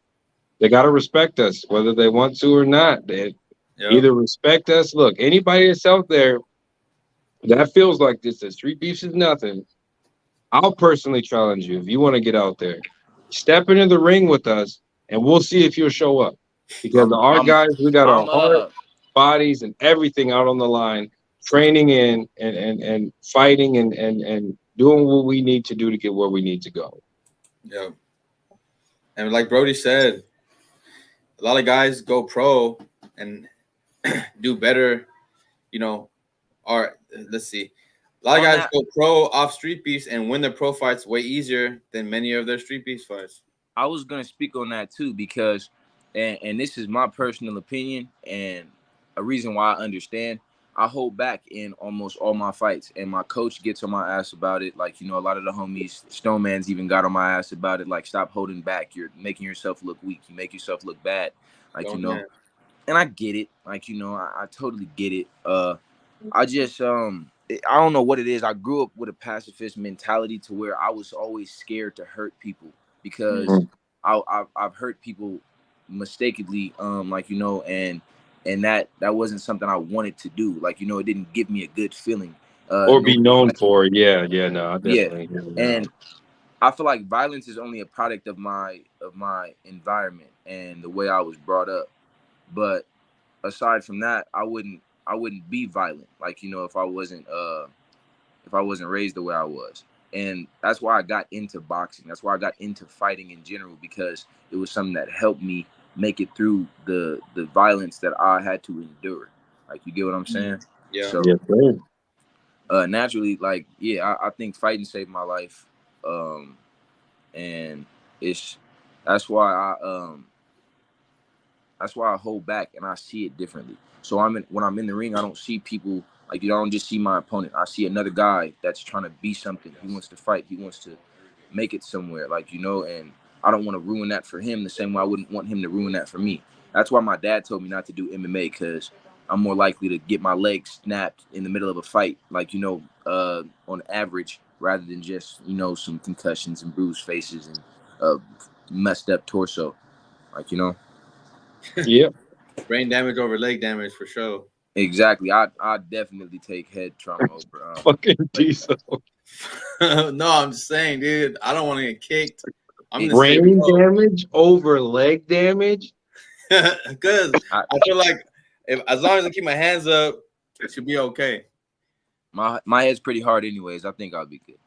respect us whether they want to or not. They either respect us. Look, anybody that's out there that feels like this, that Street Beefs is nothing, I'll personally challenge you if you want to get out there. Step into the ring with us, and we'll see if you'll show up. Because our guys, we got our heart, bodies, and everything out on the line, training in and fighting and doing what we need to do to get where we need to go. Yeah. And like Brody said, a lot of guys go pro and do better, you know, or let's see. A lot of guys go pro off Street Beefs and win their pro fights way easier than many of their Street Beefs fights. I was gonna speak on that too, because and this is my personal opinion and a reason why I understand. I hold back in almost all my fights, and my coach gets on my ass about it. Like, you know, a lot of the homies, Stoneman's even got on my ass about it. Like, stop holding back. You're making yourself look weak. You make yourself look bad. Like, you know, and I get it. Like, you know, I totally get it. I just I don't know what it is. I grew up with a pacifist mentality to where I was always scared to hurt people, because I've hurt people mistakenly, like, you know, and that wasn't something I wanted to do. Like, you know, it didn't give me a good feeling. Or be known for it. Yeah, no, definitely. And I feel like violence is only a product of my environment and the way I was brought up. But aside from that, I wouldn't be violent. Like, you know, if I wasn't raised the way I was. And that's why I got into boxing. That's why I got into fighting in general, because it was something that helped me make it through the violence that I had to endure. Like, you get what I'm saying? Yeah. So, yes, sir. Naturally, like, yeah, I think fighting saved my life. And that's why I hold back and I see it differently. So when I'm in the ring, I don't see people like, you know, I don't just see my opponent. I see another guy that's trying to be something. He wants to fight. He wants to make it somewhere, like, you know, and I don't want to ruin that for him the same way I wouldn't want him to ruin that for me. That's why my dad told me not to do MMA, because I'm more likely to get my legs snapped in the middle of a fight, like, you know, on average, rather than just, you know, some concussions and bruised faces and messed up torso, like, you know. Yep. Brain damage over leg damage for sure. Exactly. I definitely take head trauma over fucking Deezo. No, I'm just saying, dude. I don't want to get kicked. I'm gonna brain damage over leg damage. Because I feel like as long as I keep my hands up, it should be okay. My head's pretty hard, anyways. I think I'll be good.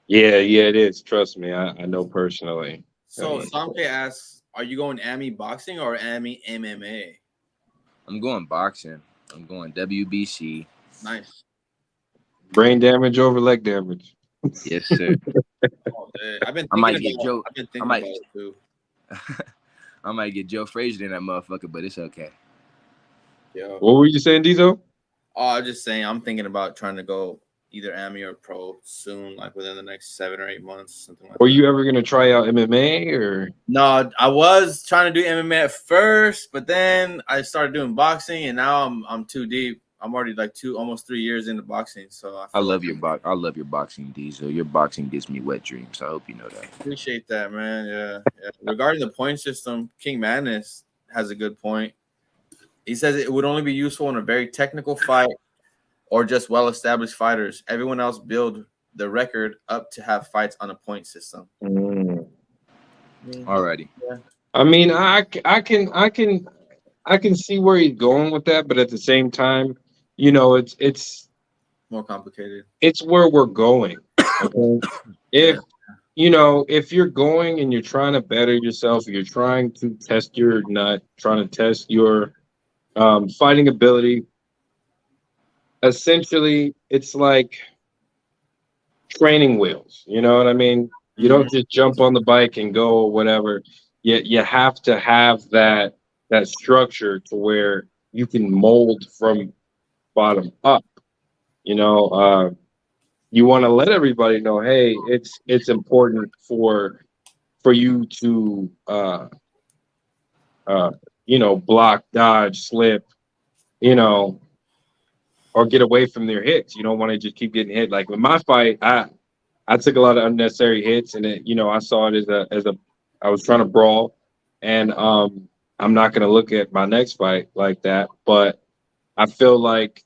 Yeah, it is. Trust me, I know personally. So Samke asks, are you going AMI boxing or AMI MMA? I'm going boxing. I'm going WBC. Nice. Brain damage over leg damage. Yes, sir. Oh, I've been thinking about it too. I might get Joe Frazier in that motherfucker, but it's okay. Yo. What were you saying, Deezo? Oh, I'm just saying I'm thinking about trying to go either Ami or pro soon, like within the next 7 or 8 months, something like that. Were you ever gonna try out MMA or? No, I was trying to do MMA at first, but then I started doing boxing, and now I'm too deep. I'm already like almost 3 years into boxing, so I love your boxing, Diesel. Your boxing gives me wet dreams. I hope you know that. Appreciate that, man. Yeah. Regarding the point system, King Madness has a good point. He says it would only be useful in a very technical fight or just well-established fighters. Everyone else build the record up to have fights on a point system. Alrighty. Yeah. I mean, I can see where he's going with that, but at the same time, you know, it's more complicated. It's where we're going. Okay? If you know, if you're going and you're trying to better yourself, you're trying to test your nut, trying to test your fighting ability. Essentially, it's like training wheels. You know what I mean? You don't just jump on the bike and go or whatever. You have to have that structure to where you can mold from bottom up. You know, you want to let everybody know, hey, it's important for you to you know, block, dodge, slip, you know, or get away from their hits. You don't want to just keep getting hit. Like with my fight, I took a lot of unnecessary hits, and it, you know, I saw it as a I was trying to brawl, and I'm not gonna look at my next fight like that. But I feel like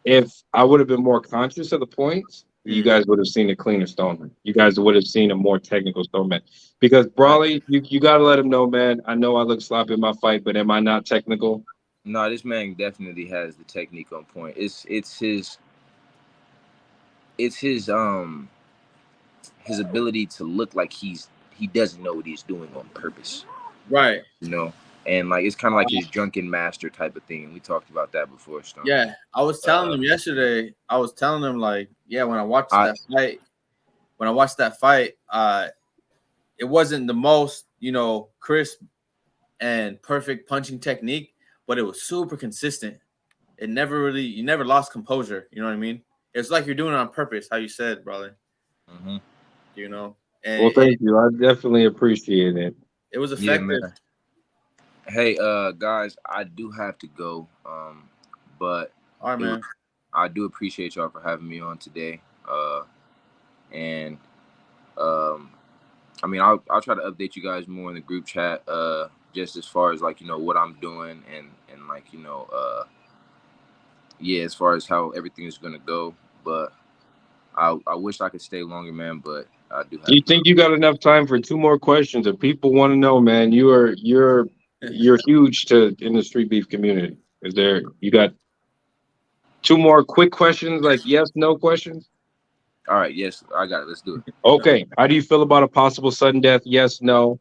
if I would have been more conscious of the points, you guys would have seen a cleaner Stoneman. You guys would have seen a more technical Stoneman. Because Brawley, you gotta let him know, man. I know I look sloppy in my fight, but am I not technical? No, this man definitely has the technique on point. It's his ability to look like he doesn't know what he's doing on purpose. Right. You know, and like it's kind of like his drunken master type of thing. And we talked about that before, Stone. Yeah, I was telling him yesterday. I was telling him like, yeah, when I watched that fight, it wasn't the most, you know, crisp and perfect punching technique, but it was super consistent. You never lost composure. You know what I mean? It's like you're doing it on purpose, how you said, brother. Mm-hmm. You know. And well, thank you. I definitely appreciate it. It was effective. Yeah, man. Hey, guys, I do have to go. But all right, man. I do appreciate y'all for having me on today. And I mean, I'll try to update you guys more in the group chat. Just as far as like, you know, what I'm doing and like, you know, yeah, as far as how everything is gonna go. But I wish I could stay longer, man. But I do. Do you think you got enough time for 2 more questions? If people want to know, man, you're huge in the street beef community. You got 2 more quick questions, like yes, no questions? All right, yes, I got it. Let's do it. Okay. How do you feel about a possible sudden death? Yes, no?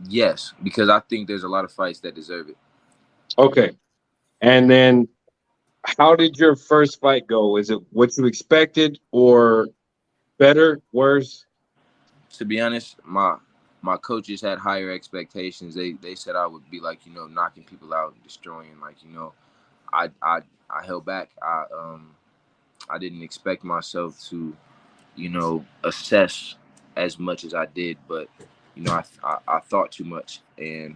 Yes, because I think there's a lot of fights that deserve it. Okay. And then how did your first fight go? Is it what you expected or better, worse? To be honest, my coaches had higher expectations. They said I would be like, you know, knocking people out and destroying. Like, you know, I held back. I didn't expect myself to, you know, assess as much as I did, but you know, I thought too much, and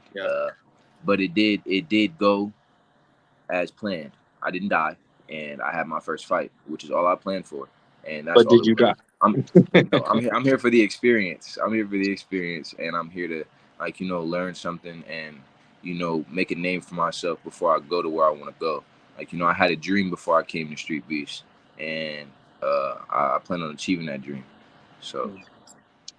but it did go as planned. I didn't die, and I had my first fight, which is all I planned for. And that's. But did you die? I'm here for the experience. I'm here for the experience, and I'm here to, like, you know, learn something and, you know, make a name for myself before I go to where I want to go. Like, you know, I had a dream before I came to Street Beefs, and I plan on achieving that dream. So.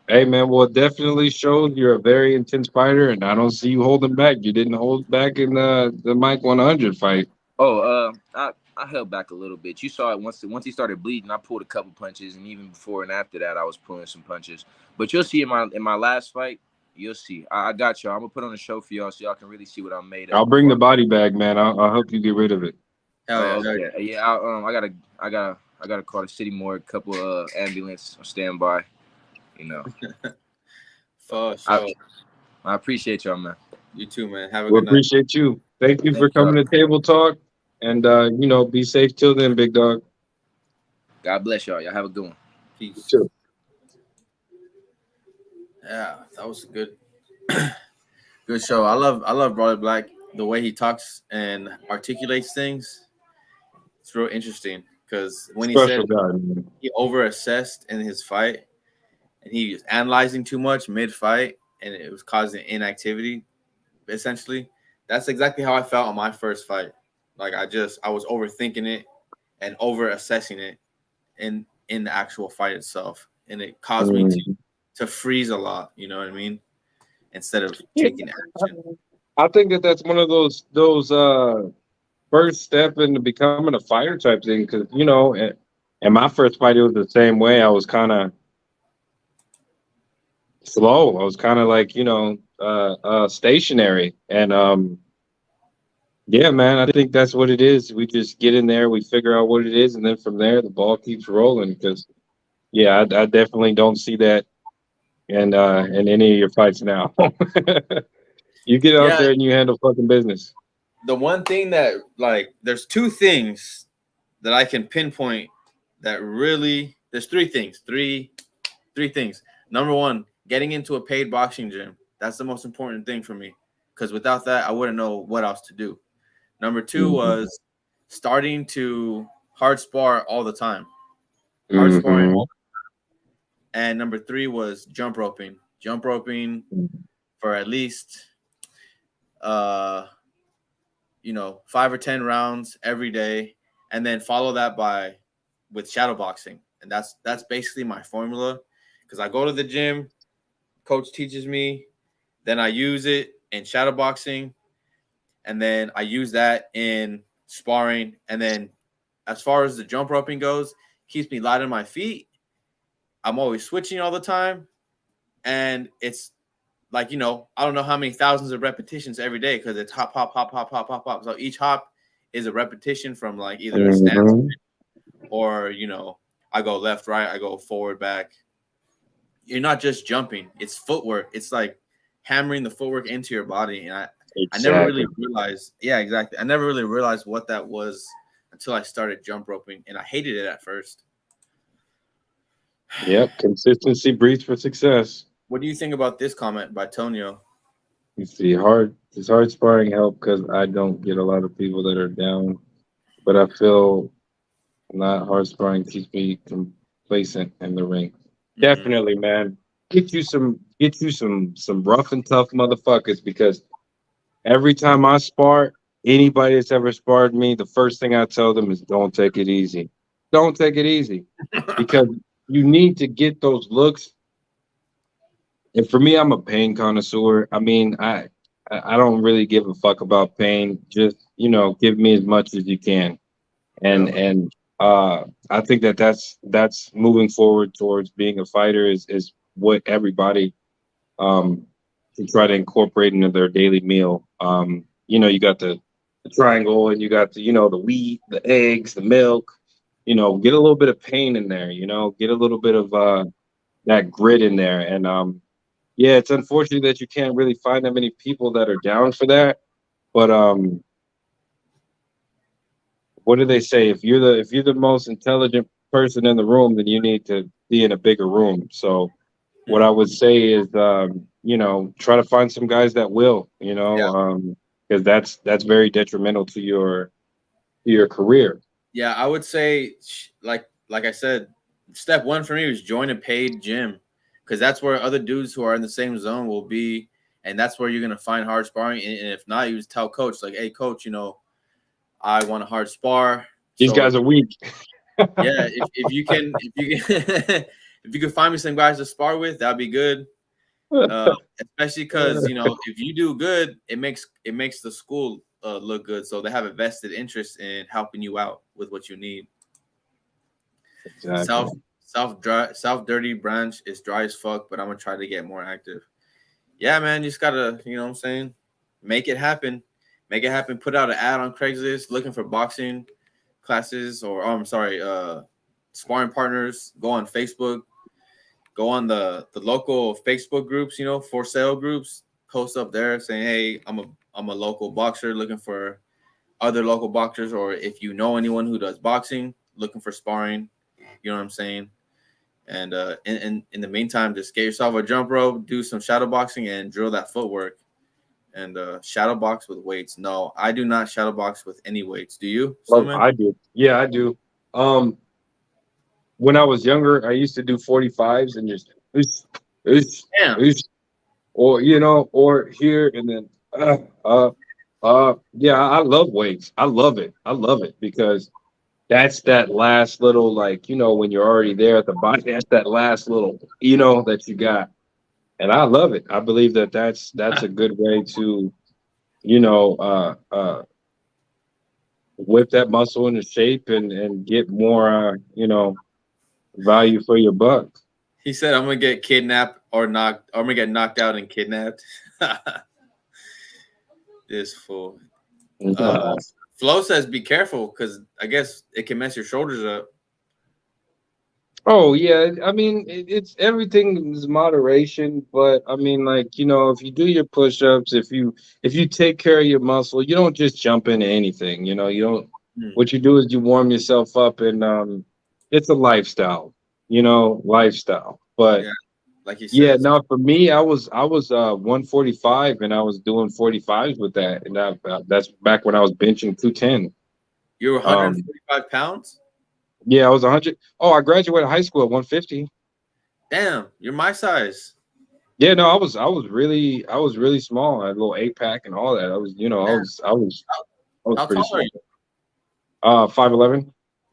Hey, man, well, it definitely shows you're a very intense fighter, and I don't see you holding back. You didn't hold back in the Mike 100 fight. Oh, I held back a little bit. You saw it once he started bleeding. I pulled a couple punches, and even before and after that, I was pulling some punches. But you'll see in my last fight, you'll see. I got y'all. I'm gonna put on a show for y'all so y'all can really see what I'm made of. I'll bring the body bag, man. I'll help you get rid of it. Hell yeah. Yeah. I I gotta call the city morgue. Couple ambulance on standby. You know. For sure. I appreciate y'all, man. You too, man. Have a We good night. appreciate you. Thank you for coming to Table Talk. And, you know, be safe till then, big dog. God bless y'all. Y'all have a good one. Peace. Sure. Yeah, that was a good good show. I love Brother Blakk. The way he talks and articulates things. It's real interesting because when he said he over-assessed in his fight and he was analyzing too much mid-fight and it was causing inactivity, essentially. That's exactly how I felt on my first fight. Like I was overthinking it and over-assessing it in the actual fight itself. And it caused me to freeze a lot, you know what I mean? Instead of taking action. I think that's one of those first step into becoming a fighter type thing, because you know, and my first fight, it was the same way. I was kind of slow. I was kind of like, you know, stationary, and yeah, man, I think that's what it is. We just get in there, we figure out what it is, and then from there the ball keeps rolling. Because yeah, I definitely don't see that in any of your fights now. You get out there and you handle fucking business. The one thing that, like, there's two things that I can pinpoint that really, there's three things. Three things. Number one, getting into a paid boxing gym. That's the most important thing for me. Because without that, I wouldn't know what else to do. Number two was starting to hard spar all the time. Hard sparring all the time. And number three was jump roping. Jump roping for at least 5 or 10 rounds every day, and then follow that with shadow boxing. And that's basically my formula, because I go to the gym, coach teaches me, then I use it in shadow boxing, and then I use that in sparring. And then as far as the jump roping goes, keeps me light on my feet. I'm always switching all the time, and it's like, I don't know how many thousands of repetitions every day, because it's hop, hop, hop, hop, hop, hop, hop. So each hop is a repetition from like either a stance or, I go left, right, I go forward, back. You're not just jumping. It's footwork. It's like hammering the footwork into your body. And I never really realized. Yeah, exactly. I never really realized what that was until I started jump roping, and I hated it at first. Yep. Consistency breeds for success. What do you think about this comment by Tonio? You see, does hard sparring help? Because I don't get a lot of people that are down, but I feel not hard sparring keeps me complacent in the ring. Definitely, man. Get you some rough and tough motherfuckers, because every time I spar, anybody that's ever sparred me, the first thing I tell them is don't take it easy. Don't take it easy, because you need to get those looks. And for me, I'm a pain connoisseur. I mean, I don't really give a fuck about pain. Just, give me as much as you can. And I think that's moving forward towards being a fighter is what everybody should try to incorporate into their daily meal. You got the triangle, and you got the wheat, the eggs, the milk. Get a little bit of pain in there. Get a little bit of that grit in there. And yeah, it's unfortunate that you can't really find that many people that are down for that. But what do they say? If you're the most intelligent person in the room, then you need to be in a bigger room. So what I would say is, try to find some guys that will, because that's very detrimental to your career. Yeah, I would say, like I said, step one for me was join a paid gym, because that's where other dudes who are in the same zone will be, and that's where you're gonna find hard sparring. And if not, you just tell coach, like, hey, coach, I want a hard spar. These guys are weak. Yeah, if you can if you can find me some guys to spar with, that'd be good. Especially because if you do good, it makes the school look good, so they have a vested interest in helping you out with what you need. Exactly. South Dirty Branch is dry as fuck, but I'm gonna try to get more active. Yeah, man, you just gotta, what I'm saying, make it happen. Make it happen. Put out an ad on Craigslist looking for boxing classes, or sparring partners, go on Facebook, go on the local Facebook groups, you know, for sale groups, post up there saying, hey, I'm a local boxer looking for other local boxers, or if you know anyone who does boxing, looking for sparring, you know what I'm saying? And in the meantime, just get yourself a jump rope, do some shadow boxing, and drill that footwork. And shadow box with weights. No, I do not shadow box with any weights. Do you? Well, I do. Yeah, I do. When I was younger, I used to do 45s and just or you know, or here and then yeah, I love weights. I love it. I love it because that's that last little, like, you know, when you're already there at the body, that's that last little, you know, that you got. And I love it. I believe that that's a good way to, you know, whip that muscle into shape and get more, you know, value for your buck. He said, "I'm gonna get kidnapped or knocked. Or I'm gonna get knocked out and kidnapped." This fool. Flo says, "Be careful, because I guess it can mess your shoulders up." Oh yeah, I mean it's everything is moderation, but I mean, like, you know, if you do your push-ups, if you take care of your muscle, you don't just jump into anything, you know, you don't what you do is you warm yourself up, and it's a lifestyle, you know, lifestyle. But yeah, like you said, yeah, no, for me, I was 145 and I was doing 45s with that, and that's back when I was benching 210. You were 145 pounds? Yeah, I was 100. Oh, I graduated high school at 150. Damn, you're my size. Yeah, no, I was really small. I had a little 8-pack and all that. I was, you know, I was How pretty tall are small. 5'11".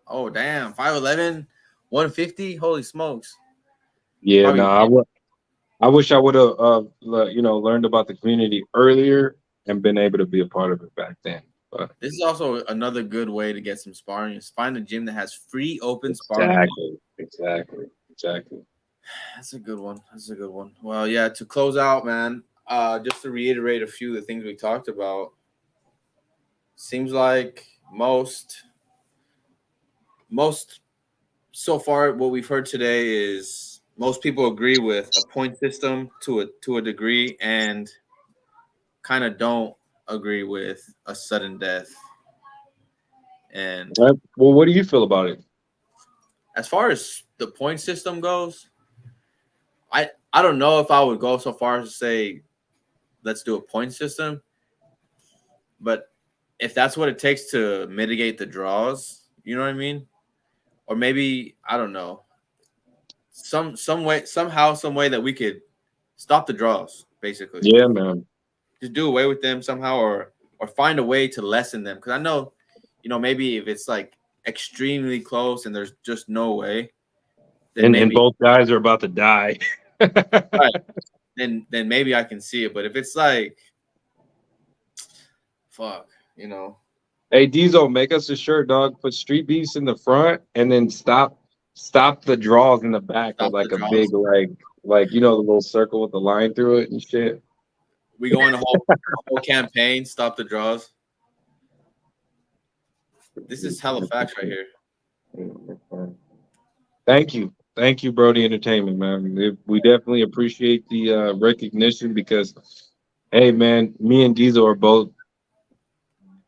Oh damn, 5'11", 150. Holy smokes. Yeah, Probably no, I wish I would have you know, learned about the community earlier and been able to be a part of it back then. But this is also another good way to get some sparring, is find a gym that has free open sparring. Exactly. That's a good one. That's a good one. Well, yeah, to close out, man, just to reiterate a few of the things we talked about, seems like most so far what we've heard today is most people agree with a point system to a degree, and kind of don't agree with a sudden death. And well, what do you feel about it? as far as the point system goes, I don't know if I would go so far as to say let's do a point system, but if that's what it takes to mitigate the draws, you know what I mean? Or maybe, I don't know, some way, somehow, some way that we could stop the draws, basically. Yeah, man. Just do away with them somehow, or find a way to lessen them. Because I know, you know, maybe if it's like extremely close and there's just no way, then and both guys are about to die. Right, then maybe I can see it. But if it's like, fuck, you know. Hey, Deezo, make us a shirt, dog. Put Street Beefs in the front, and then stop the draws in the back with like a big, like you know, the little circle with the line through it and shit. We go on a whole campaign, stop the draws. This is hella facts right here. Thank you, Brody Entertainment, man. We definitely appreciate the recognition because, hey, man, me and Deezo are both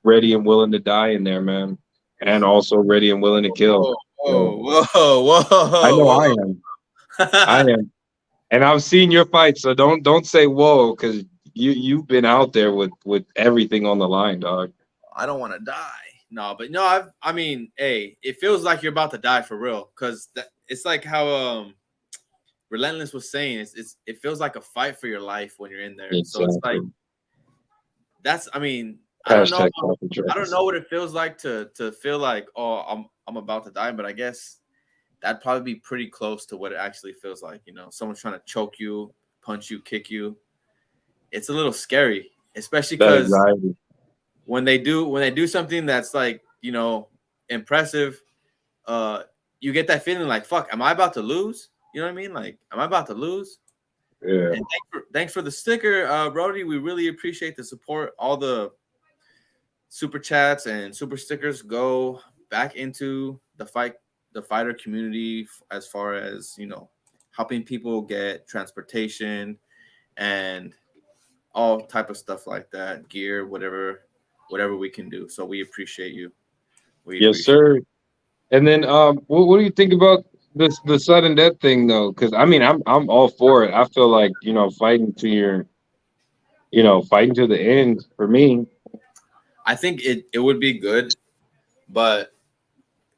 ready and willing to die in there, man, and also ready and willing to kill. Whoa! I know I am. I am, and I've seen your fight, so don't say whoa, because you've been out there with everything on the line, dog. I don't want to die. No, but no, I mean, hey, it feels like you're about to die for real, because it's like how Relentless was saying, it feels like a fight for your life when you're in there. Exactly. So it's like I mean, I don't know what it feels like to feel like, oh, I'm about to die, but I guess that'd probably be pretty close to what it actually feels like. You know, someone's trying to choke you, punch you, kick you. It's a little scary, especially because when they do something that's like, you know, impressive, you get that feeling like, fuck, am I about to lose? You know what I mean? Like, am I about to lose? Yeah. And thanks for the sticker, Brody. We really appreciate the support. All the super chats and super stickers go back into the fight the fighter community as far as, you know, helping people get transportation and all type of stuff like that, gear, whatever we can do. So we appreciate you. Yes, sir. And then, what do you think about the sudden death thing though? Because I mean, I'm all for it. I feel like, you know, fighting to the end for me. I think it would be good, but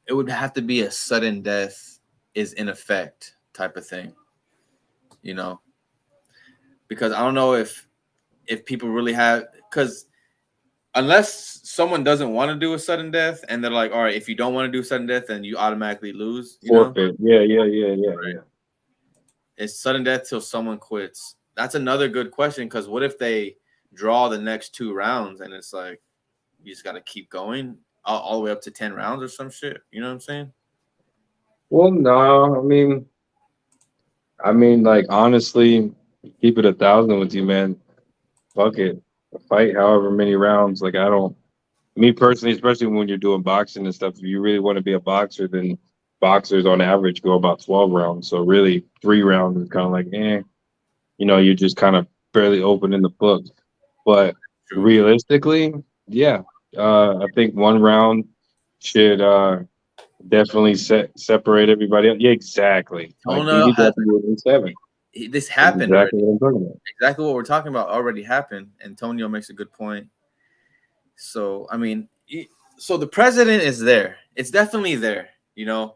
it would have to be a sudden death is in effect type of thing, you know, because I don't know if people really have, because unless someone doesn't want to do a sudden death and they're like, all right, if you don't want to do sudden death, then you automatically lose. You Forfeit. know? Yeah. It's sudden death till someone quits. That's another good question, because what if they draw the next 2 rounds and it's like you just got to keep going all the way up to 10 rounds or some shit? You know what I'm saying? Well, no, I mean, like honestly, keep it 1,000 with you, man. Fuck it, fight however many rounds. Like I don't. Me personally, especially when you're doing boxing and stuff, if you really want to be a boxer, then boxers on average go about 12 rounds. So really 3 rounds is kind of like, you know, you're just kind of barely opening the book. But realistically, yeah, I think 1 round should definitely separate everybody up. Yeah, exactly. Like BDW 7. This happened. Exactly what I'm talking about. Exactly what we're talking about already happened. Antonio makes a good point. So, I mean, so the president is there. It's definitely there, you know.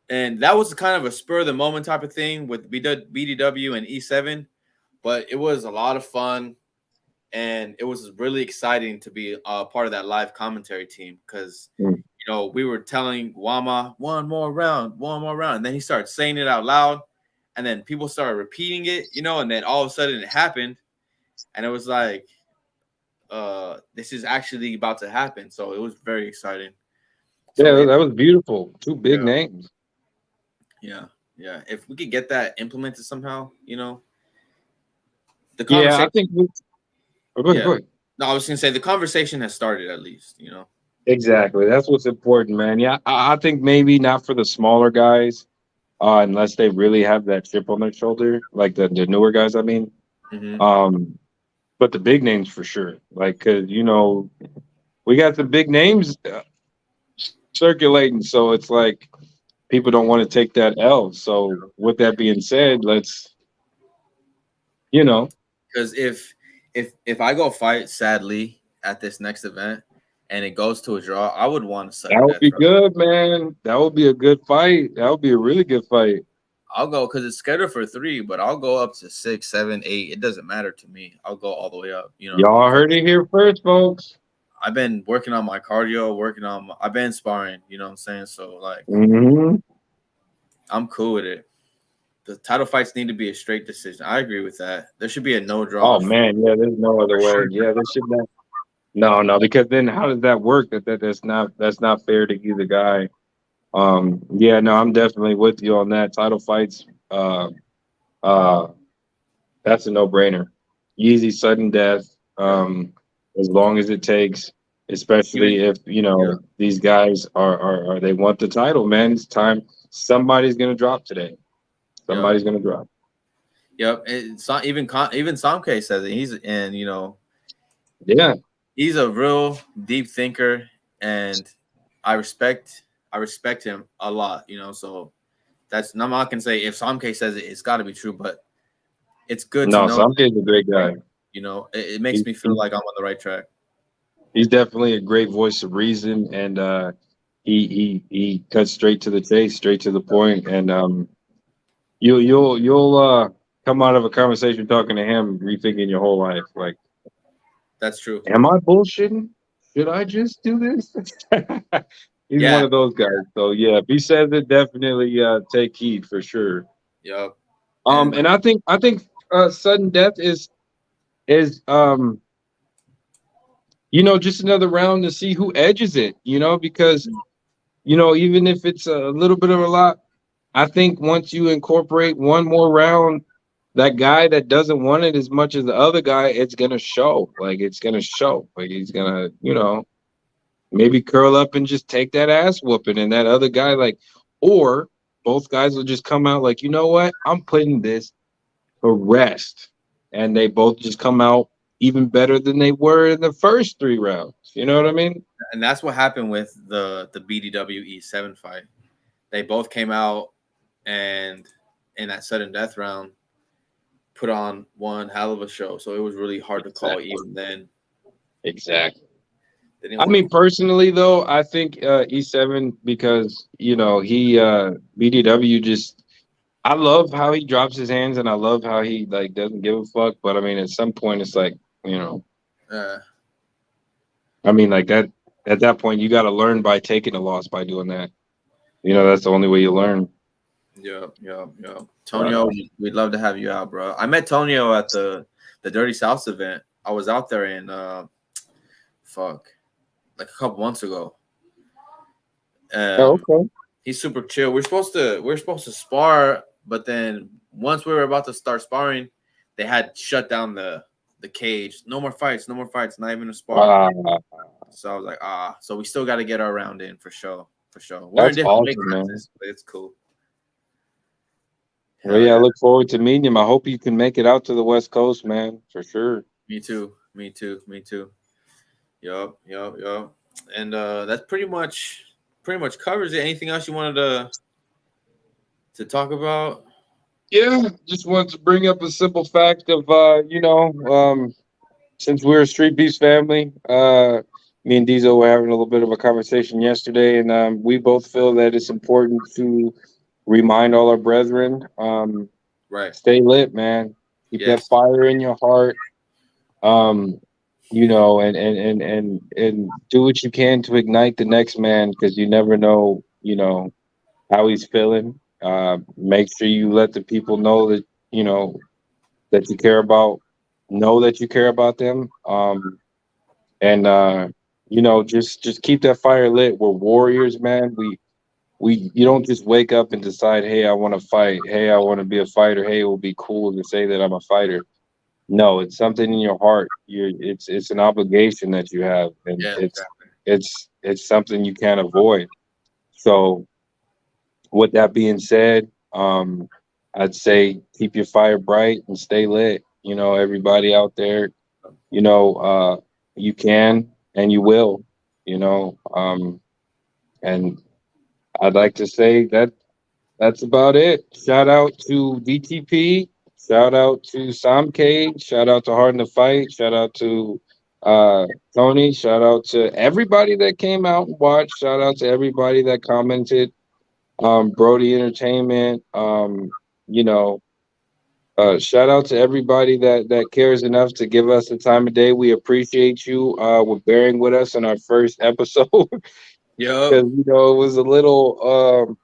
And that was kind of a spur of the moment type of thing with BDW and E7. But it was a lot of fun. And it was really exciting to be a part of that live commentary team because, you know, we were telling Wama, one more round. And then he started saying it out loud. And then people started repeating it, you know, and then all of a sudden it happened. And it was like, this is actually about to happen. So it was very exciting. So that was beautiful. 2 big names. Yeah. If we could get that implemented somehow, you know. I think go ahead. No, I was gonna say the conversation has started at least, you know. Exactly. That's what's important, man. Yeah, I think maybe not for the smaller guys, unless they really have that chip on their shoulder, like the newer guys, I mean. Mm-hmm. But the big names for sure. Like, cause you know, we got the big names circulating, so it's like people don't want to take that L. So with that being said, let's, you know, because if I go fight sadly at this next event and it goes to a draw, I would want to. That would be good, man. That would be a good fight. That would be a really good fight. I'll go because it's scheduled for 3, but I'll go up to 6, 7, 8. It doesn't matter to me. I'll go all the way up. You know, y'all heard it here first, folks. I've been working on my cardio, I've been sparring. You know what I'm saying? So like, I'm cool with it. The title fights need to be a straight decision. I agree with that. There should be a no draw. Oh man, yeah. There's no other way. Yeah, there should not. No, because then how does that work? That's not fair to either guy. Yeah, no, I'm definitely with you on that. Title fights, that's a no-brainer. Easy, sudden death, as long as it takes, especially if, you know, these guys are they want the title, man. It's time. Somebody's gonna drop today. Somebody's gonna drop. Yep. It's not even Samke says it. He's you know, he's a real deep thinker, and I respect him a lot, you know. So I'm not gonna say if Samke says it, it's got to be true, but it's good to know. Samke's a great guy. You know, it makes me feel like I'm on the right track. He's definitely a great voice of reason, and he cuts straight to the chase, straight to the point, and you'll come out of a conversation talking to him rethinking your whole life. Like, that's true. Am I bullshitting? Should I just do this? He's one of those guys. So yeah, if he says it, definitely take heed for sure. Yep. And I think sudden death is you know, just another round to see who edges it, you know, because you know, even if it's a little bit of a lot, I think once you incorporate one more round, that guy that doesn't want it as much as the other guy, it's gonna show. Like it's gonna show. Like he's gonna, you know, maybe curl up and just take that ass whooping, and that other guy, like, or both guys will just come out like, you know what, I'm putting this to rest, and they both just come out even better than they were in the first 3 rounds. You know what I mean? And that's what happened with the BDW E7 fight. They both came out and in that sudden death round put on one hell of a show. So it was really hard to call even then. Exactly. I mean, personally, though, I think E7, because, you know, he BDW just, I love how he drops his hands, and I love how he like doesn't give a fuck. But I mean, at some point, it's like, you know, I mean, like that at that point, you got to learn by taking a loss by doing that. You know, that's the only way you learn. Yeah. Tonio, we'd love to have you out, bro. I met Tonio at the Dirty South event. I was out there in like a couple months ago. Okay. He's super chill. We're supposed to spar, but then once we were about to start sparring, they had shut down the cage. No more fights, not even a spar. So I was like, so we still got to get our round in for sure. We're in different weight classes, but it's cool. Well, yeah, I look forward to meeting him. I hope you can make it out to the West Coast, man, for sure. Me too. Yup. And that's pretty much covers it. Anything else you wanted to talk about? Yeah, just wanted to bring up a simple fact of since we're a Streetbeefs family, me and Deezo were having a little bit of a conversation yesterday, and we both feel that it's important to remind all our brethren, right, stay lit, man. Keep that fire in your heart. You know, and do what you can to ignite the next man, because you never know, you know, how he's feeling. Make sure you let the people know that, you know, that you care about, them. You know, just keep that fire lit. We're warriors, man. You don't just wake up and decide, hey, I want to fight. Hey, I want to be a fighter. Hey, it will be cool to say that I'm a fighter. No, it's something in your heart. It's an obligation that you have, and it's something you can't avoid. So, with that being said, I'd say keep your fire bright and stay lit. You know, everybody out there, you know, you can and you will. You know, and I'd like to say that that's about it. Shout out to DTP. Shout out to Samcade. Shout out to Hard in the Fight. Shout out to Tony. Shout out to everybody that came out and watched. Shout out to everybody that commented. Brody Entertainment. You know, shout out to everybody that cares enough to give us the time of day. We appreciate you with bearing with us in our first episode. Yeah, because you know it was a little.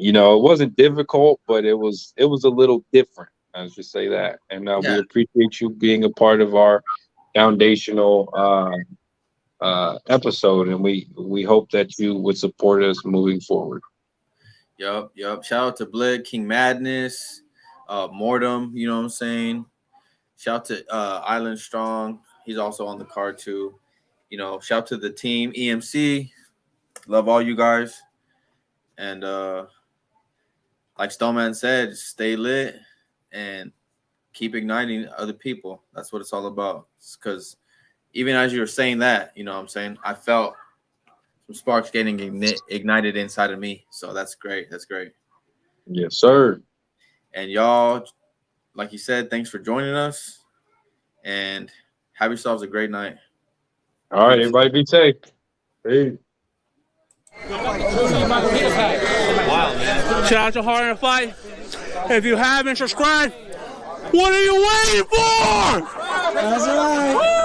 You know, it wasn't difficult, but it was a little different. I should say that. And we appreciate you being a part of our foundational episode, and we hope that you would support us moving forward. Yup. Shout out to Blakk, King Madness, Mortem, you know what I'm saying? Shout out to Island Strong. He's also on the card too. You know, shout out to the team, EMC. Love all you guys. And like Stoneman said, stay lit and keep igniting other people. That's what it's all about. Because even as you were saying that, you know what I'm saying, I felt some sparks getting ignited inside of me. So that's great. Yes, sir. And y'all, like you said, thanks for joining us. And have yourselves a great night. All right, everybody be safe. Peace. Wow, man. Shout out to Hard in the Fight. If you haven't subscribed, what are you waiting for? That's right.